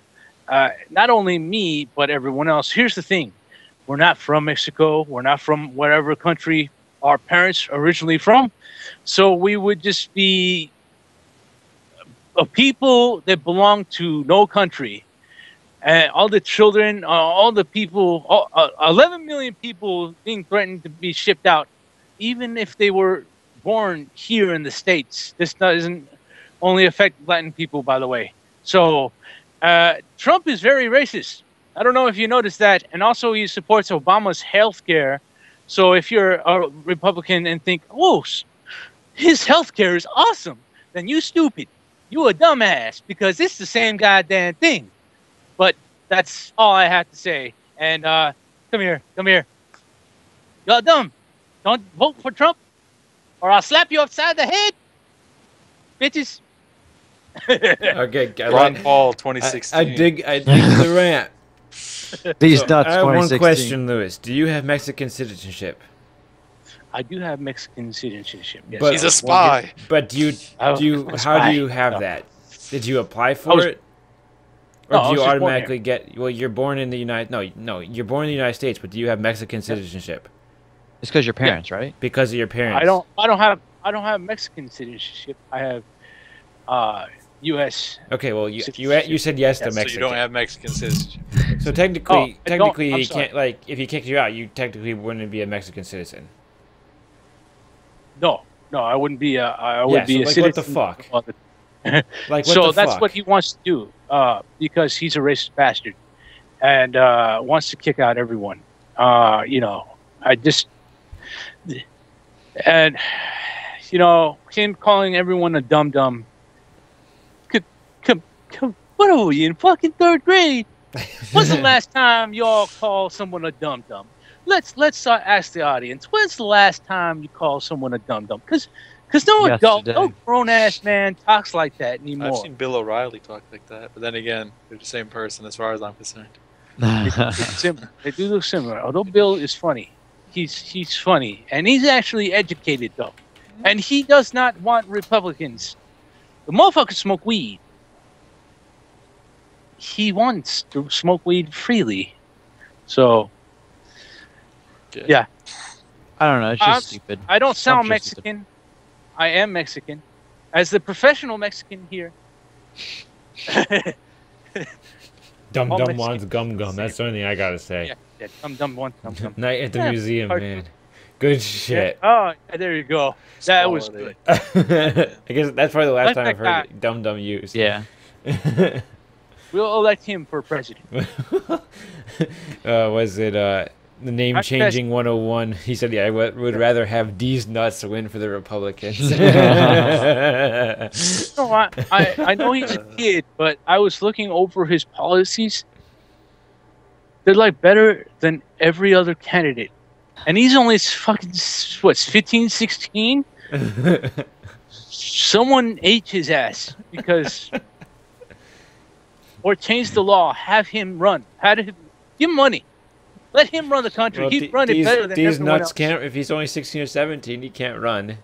Not only me, but everyone else. Here's the thing. We're not from Mexico. We're not from whatever country our parents originally from. So we would just be a people that belong to no country. And all the children, all the people, 11 million people being threatened to be shipped out, even if they were born here in the States. This doesn't only affect Latin people, by the way. So Trump is very racist. I don't know if you noticed that. And also he supports Obama's health care. So if you're a Republican and think, oh, his health care is awesome, then you stupid. You a dumbass, because it's the same goddamn thing. But that's all I have to say. And come here. Y'all dumb. Don't vote for Trump, or I'll slap you upside the head, bitches. Okay, Ron Paul 2016. I dig the rant. These nuts. I have one 2016. question, Lewis. Do you have Mexican citizenship? I do have Mexican citizenship. Yes. But- He's a spy. But how do you have that? Did you apply for it? Or No, I do was you just born automatically get? Well, you're born in the you're born in the United States, but do you have Mexican citizenship It's because your parents, right? because of your parents? I don't have Mexican citizenship. I have U.S. Okay, well, you Citizenship. said yes to Yes, So Mexican. you don't have Mexican citizenship. So technically, I don't. I'm you sorry. can't, like, if he kicked you out, you technically wouldn't be a Mexican citizen. No, I wouldn't be. I would be a so, like, citizen. what the fuck? of the- Like, what So the that's fuck? what he wants to do, because he's a racist bastard, and wants to kick out everyone. I just, and him calling everyone a dum dum. Come, what are we in fucking third grade? When's the last time y'all call someone a dum dum? Let's ask the audience. When's the last time you call someone a dum dum? Because no adult, Yesterday. no grown ass man talks like that anymore. I've seen Bill O'Reilly talk like that, but then again, they're the same person as far as I'm concerned. They do look similar. Although Bill is funny, he's funny, and he's actually educated though, and he does not want Republicans. The motherfucker smoke weed. He wants to smoke weed freely. So yeah, I don't know. It's just stupid. I don't sound Trump's just stupid. Mexican. I am Mexican, as the professional Mexican here. Dum all Dum Mexican. wants gum gum. That's the only thing I gotta say. Yeah, dumb one. Night at the Yeah, museum, hard- man. Good shit. Oh, there you go. That was Quality. good. I guess that's probably the last Like time that I've heard guy. it. Dum Dum used. Yeah. We'll elect him for president. Was it the name I changing 101? He said, "Yeah, I would rather have these nuts win for the Republicans." No, I know he's a kid, but I was looking over his policies. They're like better than every other candidate. And he's only fucking, 15, 16? Someone ate his ass because... Or change the law. Have him run. Give him money. Let him run the country. Well, He'd run it better than these everyone nuts else. can't. If he's only 16 or 17, he can't run.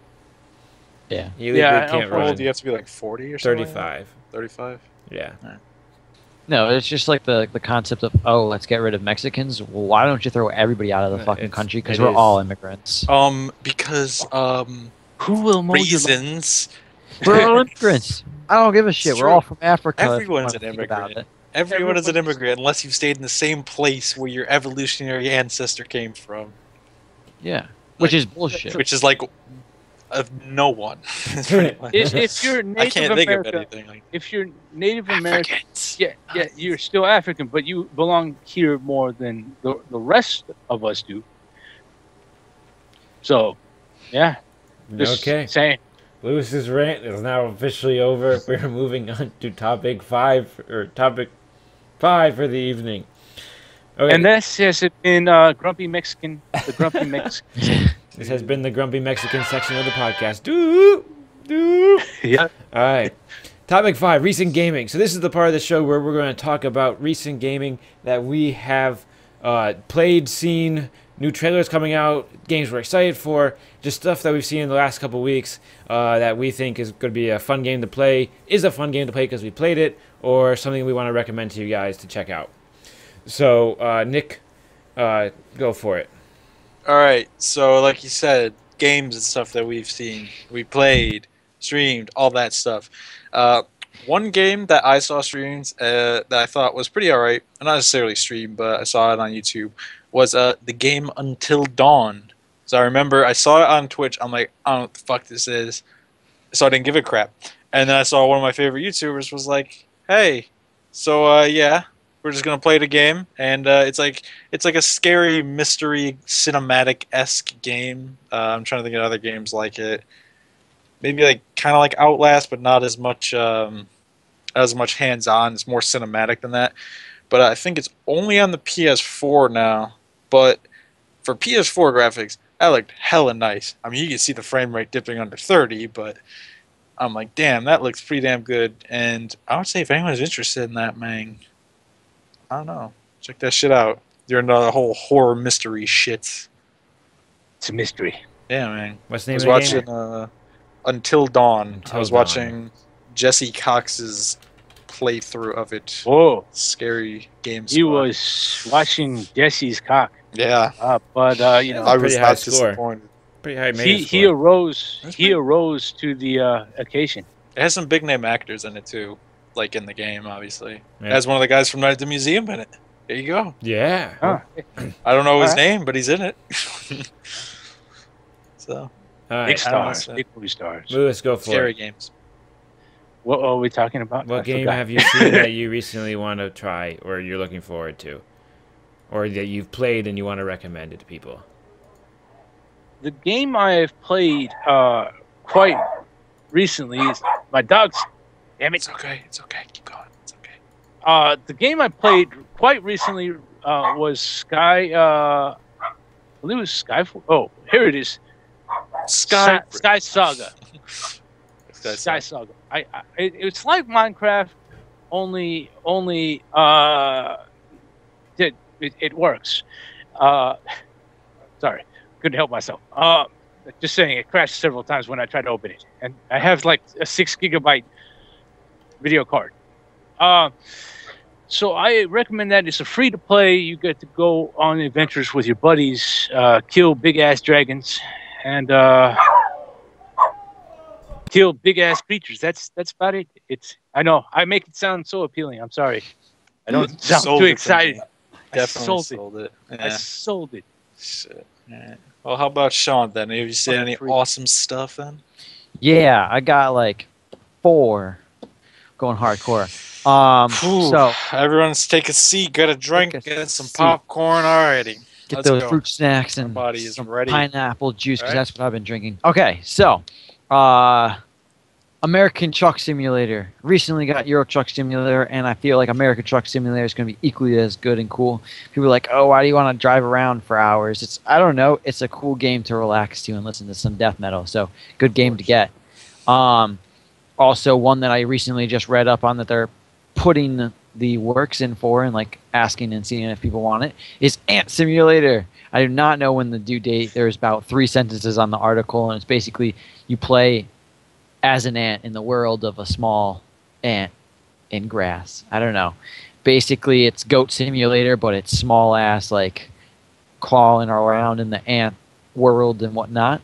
Yeah. He legally Yeah, can't How old run. do you have to be, like 40 or something? 35. 35? Yeah. No, it's just like the concept of, oh, let's get rid of Mexicans. Well, why don't you throw everybody out of the fucking country? Because it we're is. all immigrants. Because Who will mow your lawn? reasons. We're all immigrants. I don't give a shit. It's We're true. all from Africa. if you Everyone's wanna an think about immigrant. it. Everyone is an immigrant unless you've stayed in the same place where your evolutionary ancestor came from, Yeah. Which is bullshit. which is like no one. It's pretty much- If you're I Native can't think of American, anything like if you're Native American, Africans. yeah, you're still African, but you belong here more than the rest of us do. So, yeah. Just Okay. saying. Lewis's rant is now officially over. We're moving on to topic 5 for the evening. Okay. And this has been Grumpy Mexican, the Grumpy Mexican. This has been the Grumpy Mexican section of the podcast. Doo. Yeah. All right. Topic 5, recent gaming. So this is the part of the show where we're going to talk about recent gaming that we have played, seen, new trailers coming out, games we're excited for, just stuff that we've seen in the last couple weeks that we think is going to be a fun game to play, is a fun game to play because we played it, or something we want to recommend to you guys to check out. So, Nick, go for it. All right, so like you said, games and stuff that we've seen, we played, streamed, all that stuff. One game that I saw streamed that I thought was pretty alright, not necessarily streamed, but I saw it on YouTube, was the game Until Dawn. So I remember I saw it on Twitch. I'm like, I don't know what the fuck this is. So I didn't give a crap. And then I saw one of my favorite YouTubers was like, hey, so yeah, we're just gonna play the game, and it's like a scary mystery cinematic-esque game. I'm trying to think of other games like it. Maybe like kind of like Outlast, but not as much hands-on. It's more cinematic than that. But I think it's only on the PS4 now. But for PS4 graphics, that looked hella nice. I mean, you can see the frame rate dipping under 30, but I'm like, damn, that looks pretty damn good. And I would say if anyone's interested in that, man, I don't know, check that shit out. You're into the whole horror mystery shit. It's a mystery. Yeah, man. What's the name I was of the game? watching Until Dawn. Until I was Dawn. watching Jesse Cox's playthrough of it. Whoa. Scary games. He was watching Jesse's cock. Yeah. But you know, I was pretty high not score. disappointed. Pretty high he arose to the occasion. It has some big name actors in it too, like in the game, obviously. Yeah. It has one of the guys from Night at the Museum in it. There you go. Yeah. Huh. I don't know his Alright. name, but he's in it. So, All Big right. stars, know. big movie stars. Lewis, go for scary it. games. What are we talking about? What I game forgot. have you seen that you recently want to try or you're looking forward to? Or that you've played and you want to recommend it to people? The game I have played quite recently is my dog's. Damn it! It's okay. It's okay. Keep going. It's okay. The game I played quite recently was Sky. I believe it was Skyfall. Oh, here it is. Sky Saga. Sky Saga. It's like Minecraft, only it works. Sorry, couldn't help myself. Just saying, it crashed several times when I tried to open it, and I have like a 6 GB video card. So I recommend that. It's a free to play. You get to go on adventures with your buddies, kill big ass dragons, and kill big ass creatures. That's about it. I know I make it sound so appealing. I'm sorry. I don't sound Sold too it to excited. me. I Definitely sold it. sold it. I Yeah. sold it. Shit. Yeah. Well, how about Sean then? Have you seen any Free. awesome stuff then? Yeah, I got like 4 going hardcore. Ooh, So everyone's take a seat, get a drink, Take a get some seat. popcorn. Alrighty. get Let's those go. fruit snacks and body is some ready. pineapple juice because Alright. that's what I've been drinking. Okay, so American Truck Simulator. Recently got Euro Truck Simulator, and I feel like American Truck Simulator is going to be equally as good and cool. People are like, oh, why do you want to drive around for hours? I don't know. It's a cool game to relax to and listen to some death metal. So good game to get. Also, one that I recently just read up on that they're putting the works in for and like asking and seeing if people want it is Ant Simulator. I do not know when the due date. There's about 3 sentences on the article, and it's basically you play as an ant in the world of a small ant in grass. I don't know. Basically, it's Goat Simulator, but it's small ass, like crawling around in the ant world and whatnot.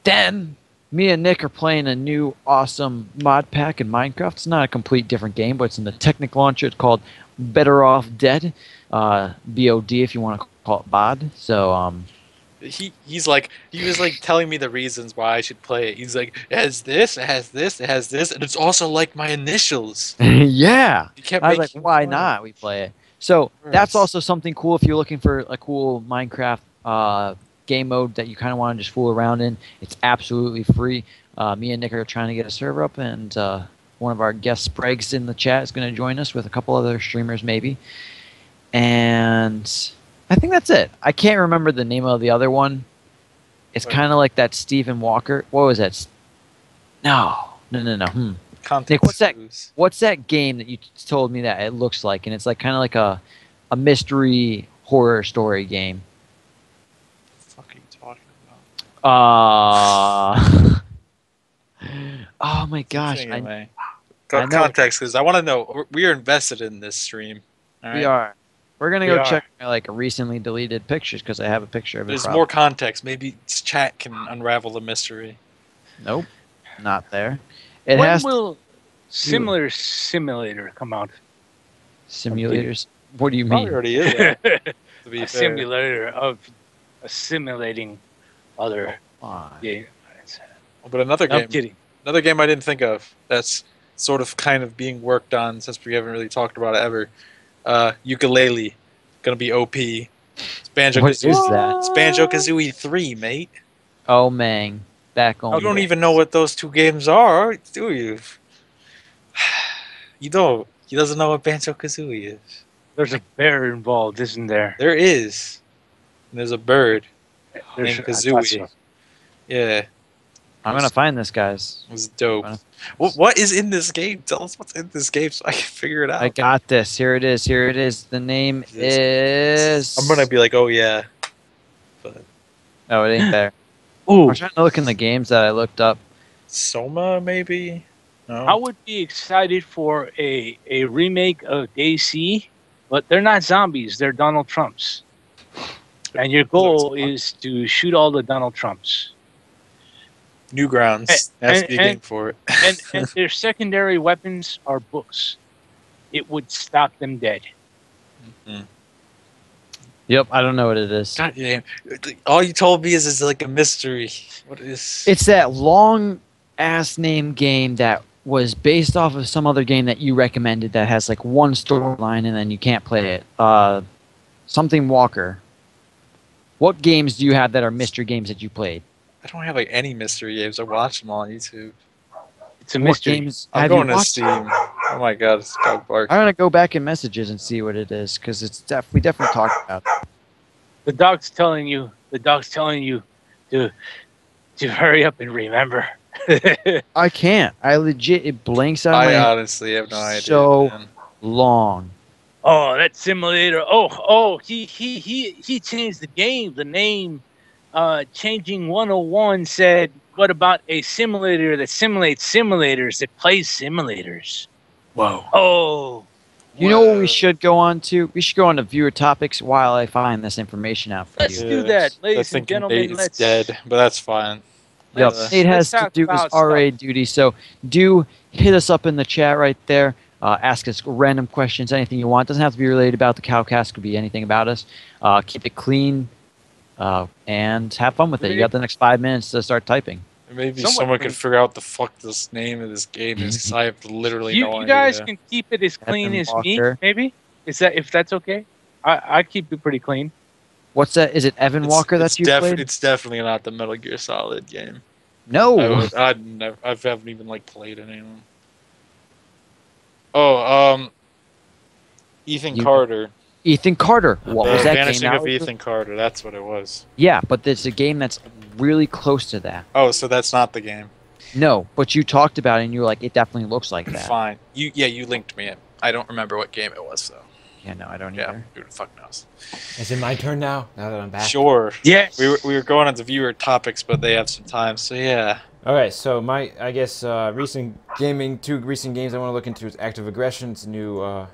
Then me and Nick are playing a new awesome mod pack in Minecraft. It's not a complete different game, but it's in the Technic launcher. It's called Better Off Dead, BOD if you want to call it BOD. So He was like telling me the reasons why I should play it. He's like, it has this, it has this, it has this, and it's also like my initials. yeah. He kept I was like, making why fun. not? We play it. So Nice. that's also something cool if you're looking for a cool Minecraft game mode that you kind of want to just fool around in. It's absolutely free. Me and Nick are trying to get a server up, and one of our guest Spragues in the chat is going to join us with a couple other streamers maybe. And I think that's it. I can't remember the name of the other one. It's Wait. kind of like that Stephen Walker. What was that? No. Context Nick, what's that? clues. What's that game that you told me that it looks like? And it's like kind of like a mystery horror story game. What the fuck are you talking about? Oh my gosh! Continue, man. I know. Context, because I want to know. We are invested in this stream. All We right? are. We're gonna go check my like recently deleted pictures because I have a picture of it. There's more context. Maybe chat can unravel the mystery. Nope, not there. When will Simulator come out? Simulators? What do you mean? Already is. To be a fair. simulator of assimilating other games. But another game. I'm kidding. Another game I didn't think of. That's sort of kind of being worked on since we haven't really talked about it ever. Ukulele, gonna be OP. It's Banjo-Kazooie. What is that? It's Banjo-Kazooie 3, mate. Oh man, back on. You don't even know what those two games are, do you? You don't. He doesn't know what Banjo-Kazooie is. There's a bear involved, isn't there? There is. And there's a bird named Kazooie. So. Yeah. I'm gonna find this, guys. It was dope. What is in this game? Tell us what's in this game so I can figure it out. I got this. Here it is. Here it is. The name is. I'm gonna be like, oh yeah. But Oh, it ain't there. Ooh, I'm trying to look in the games that I looked up. Soma, maybe? No. I would be excited for a remake of DC, but they're not zombies. They're Donald Trumps. And your goal is to shoot all the Donald Trumps. Newgrounds. Has to be a game for it. And their secondary weapons are books. It would stop them dead. Mm-hmm. Yep, I don't know what it is. God damn. All you told me is like a mystery. What is... It's that long ass name game that was based off of some other game that you recommended that has like one storyline and then you can't play it. Something Walker. What games do you have that are mystery games that you played? I don't have like any mystery games. I watch them all on YouTube. It's a mystery. What games I'm have going you to watched? Steam. Oh my god, it's dog bark. I'm gonna go back in messages and see what it is because it's we definitely talked about it. The dog's telling you to hurry up and remember. I can't. I legit it blinks on I my honestly have no idea. so man. long. Oh, that simulator. Oh, he changed the game. The name Changing 101 said, what about a simulator that simulates simulators, that plays simulators? Whoa. Oh. You know what we should go on to? We should go on to viewer topics while I find this information out for Let's you. do that, I ladies think and gentlemen. Nate's Let's dead, but that's fine. Yep. It has let's to talk do his about RA stuff. duty, so do hit us up in the chat right there. Ask us random questions, anything you want. Doesn't have to be related about the CowCast. Could be anything about us. Keep it clean and have fun with it. You got the next 5 minutes to start typing. Maybe Somewhat someone clean. could figure out the fuck this name of this game is, because I have literally no idea. You guys can keep it as clean Evan as Walker. me, maybe? If that's okay? I keep it pretty clean. What's that? Is it Evan Walker that you played? It's definitely not the Metal Gear Solid game. No. I haven't even like played any of them. Oh, Ethan Carter. Ethan Carter. What was that game? Vanishing That of was- Ethan Carter. That's what it was. Yeah, but there's a game that's really close to that. Oh, so that's not the game. No, but you talked about it and you were like, it definitely looks like that. Fine. You linked me in. I don't remember what game it was though. Yeah, no, I don't Yeah, either. who the fuck knows? Is it my turn now? Now that I'm back. Sure. Yes. We were going on to viewer topics, but they have some time, so yeah. All right, so I guess recent gaming, 2 recent games I want to look into is Active Aggression. It's a new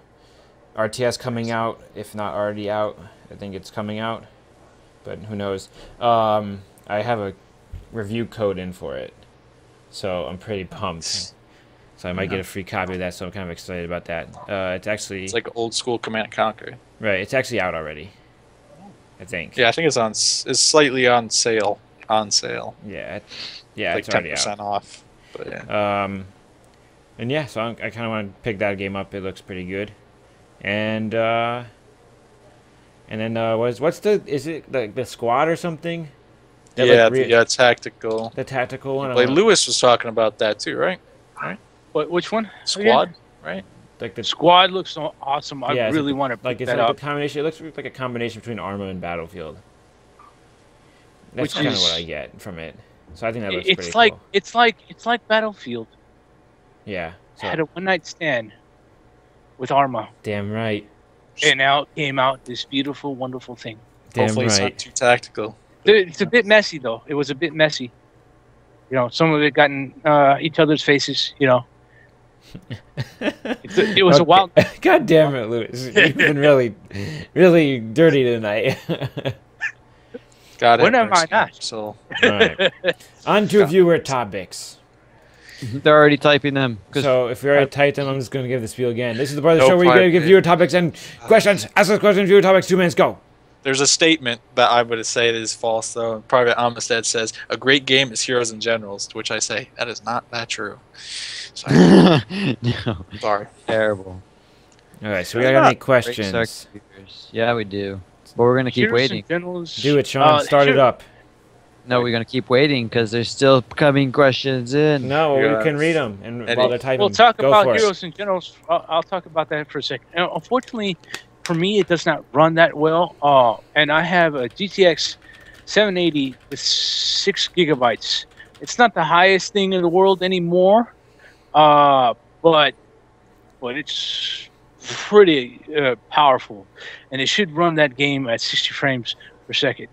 RTS coming out, if not already out. I think it's coming out, but who knows. I have a review code in for it, so I'm pretty pumped. So I might get a free copy of that, so I'm kind of excited about that. It's like old school Command & Conquer. Right, it's actually out already, I think. Yeah, I think it's slightly on sale. On sale. Yeah, like it's already 10% out. off. But yeah. And yeah, so I kind of want to pick that game up. It looks pretty good. And then is it like the squad or something? Yeah, like, tactical. The tactical one. Like Lewis was talking about that too, right? Which one? Squad, right? Like the Squad looks so awesome. I yeah, really want to pick like it's that like up. the combination. It looks like a combination between Arma and Battlefield. That's Which kind of is- what I get from it. So I think that looks It's pretty like cool. it's like Battlefield. Yeah. So, Had a one-night stand with Arma, damn right. and now it came out this beautiful, wonderful thing. Damn Hopefully it's right. not too tactical. It's a bit messy, though. It was a bit messy. You know, some of it got in each other's faces. You know, It was a wild. God damn it, Lewis! You've been really, really dirty tonight. God, When am I not? So All right. On to viewer topics. They're already typing them. So if we already typed them, I'm just going to give the spiel again. This is the part of the No show where you're going to give part- viewer topics and questions. Ask us questions, viewer topics, 2 minutes, go. there's a statement that I would say that is false, though. Private Amistad says, a great game is Heroes and Generals, to which I say, that is not that true. Sorry. No, Sorry. terrible. All right, so we got any questions? Great Starkers. Yeah, we do. But we're gonna keep Heroes waiting. and Generals, Do it, Sean. Start it up. No, we're gonna keep waiting because there's still coming questions in. No, Yeah. we can read them. And Eddie. while they're typing, We'll talk go about for it. Heroes and Generals. I'll talk about that for a second. Unfortunately, for me, it does not run that well. And I have a GTX 780 with 6 gigabytes. It's not the highest thing in the world anymore, but it's pretty powerful, and it should run that game at 60 frames per second,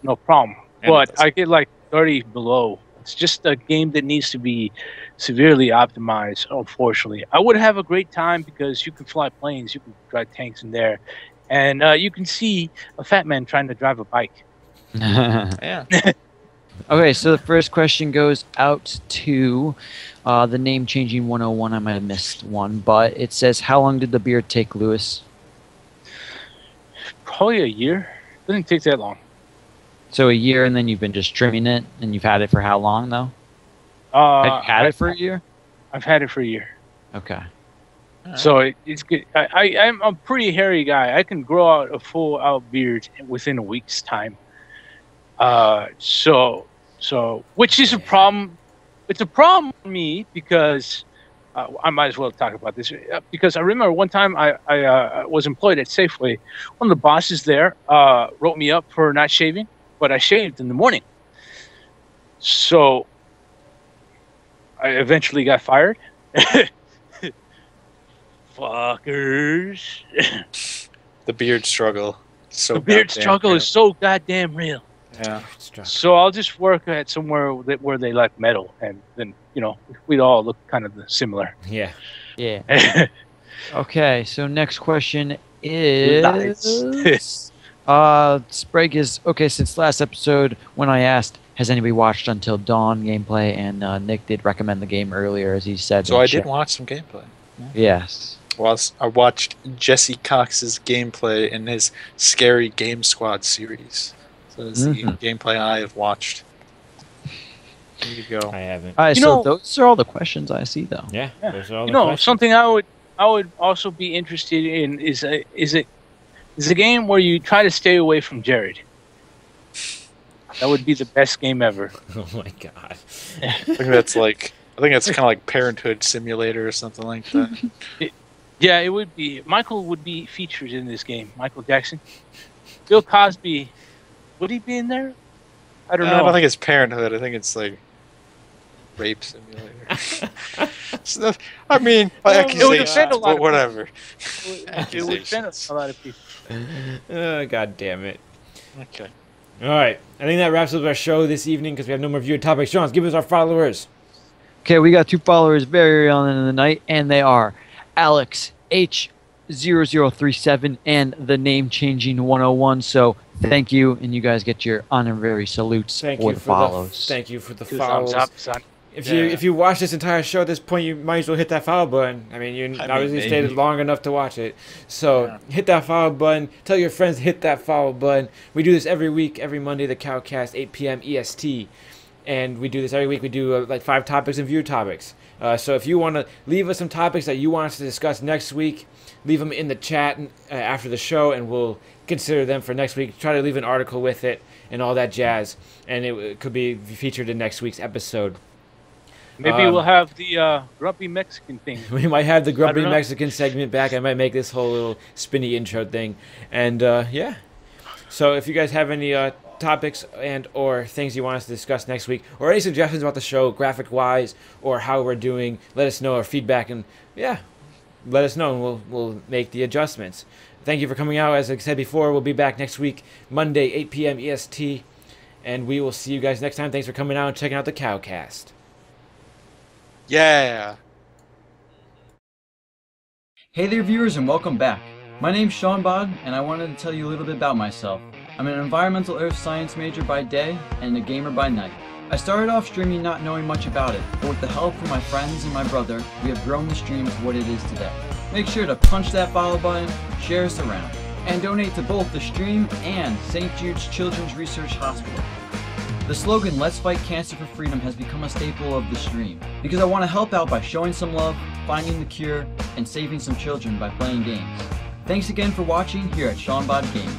no problem. And it But does. I get like 30 below. It's just a game that needs to be severely optimized, unfortunately. I would have a great time because you can fly planes, you can drive tanks in there, and you can see a fat man trying to drive a bike. Yeah. Okay, so the first question goes out to the name changing 101. I might have missed one, but it says, how long did the beard take, Lewis? Probably a year. Doesn't take that long. So a year, and then you've been just trimming it, and you've had it for how long, though? Have you had it for a year? I've had it for a year. Okay. So it's good. I'm a pretty hairy guy. I can grow out a full out beard within a week's time. So which is a problem. It's a problem for me because I might as well talk about this because I remember one time I was employed at Safeway. One of the bosses there wrote me up for not shaving, but I shaved in the morning. So I eventually got fired. Fuckers. The beard struggle. So The beard goddamn struggle real. is so goddamn real. Yeah. So I'll just work at somewhere where they like metal, and then we'd all look kind of similar. Yeah. Yeah. Okay, so next question is... Nice. Sprague is... Okay, since last episode when I asked, has anybody watched Until Dawn gameplay, and Nick did recommend the game earlier, as he said. So in I chat. did watch some gameplay. Yes. I watched Jesse Cox's gameplay in his Scary Game Squad series. So that's the gameplay I have watched. There you go. I haven't. All right, You so know- those are all the questions I see, though. Yeah. Those are all the questions. Something I would also be interested in is a game where you try to stay away from Jared. That would be the best game ever. Oh my god. I think that's kind of like Parenthood Simulator or something like that. Yeah, it would be. Michael would be featured in this game. Michael Jackson. Bill Cosby. Would he be in there? I don't know. I don't think it's Parenthood. I think it's like Rape Simulator. So, I mean, by It would offend a accusations, lot of but whatever. It would offend a lot of people. Oh, god damn it. Okay. All right. I think that wraps up our show this evening because we have no more viewer topics. Sean, give us our followers. Okay, we got 2 followers very early on in the night, and they are Alex H0037 and the name changing 101. So thank you, and you guys get your honorary salutes Thank for you the for follows. thank you for the 2 thumbs follows. up, son. If you watch this entire show at this point, you might as well hit that follow button. I mean, you obviously maybe. stayed long enough to watch it. So hit that follow button. Tell your friends to hit that follow button. We do this every week, every Monday, the CowCast, 8 p.m. EST. And we do this every week. We do like 5 topics and view topics. So if you want to leave us some topics that you want us to discuss next week, leave them in the chat after the show, and we'll consider them for next week. Try to leave an article with it and all that jazz. And it could be featured in next week's episode. Maybe we'll have the grumpy Mexican thing. We might have the grumpy know. Mexican segment back. I might make this whole little spinny intro thing. And yeah. So if you guys have any topics and or things you want us to discuss next week, or any suggestions about the show, graphic wise, or how we're doing, let us know, or feedback, and yeah, let us know, and we'll make the adjustments. Thank you for coming out. As I said before, we'll be back next week, Monday, 8 p.m. EST, and we will see you guys next time. Thanks for coming out and checking out the CowCast. Yeah. Hey there viewers and welcome back. My name's Sean Bod and I wanted to tell you a little bit about myself. I'm an environmental earth science major by day and a gamer by night. I started off streaming not knowing much about it, but with the help from my friends and my brother, we have grown the stream to what it is today. Make sure to punch that follow button, share us around, and donate to both the stream and St. Jude's Children's Research Hospital. The slogan, "Let's Fight Cancer for Freedom," has become a staple of the stream, because I want to help out by showing some love, finding the cure, and saving some children by playing games. Thanks again for watching here at Sean Bod Gaming.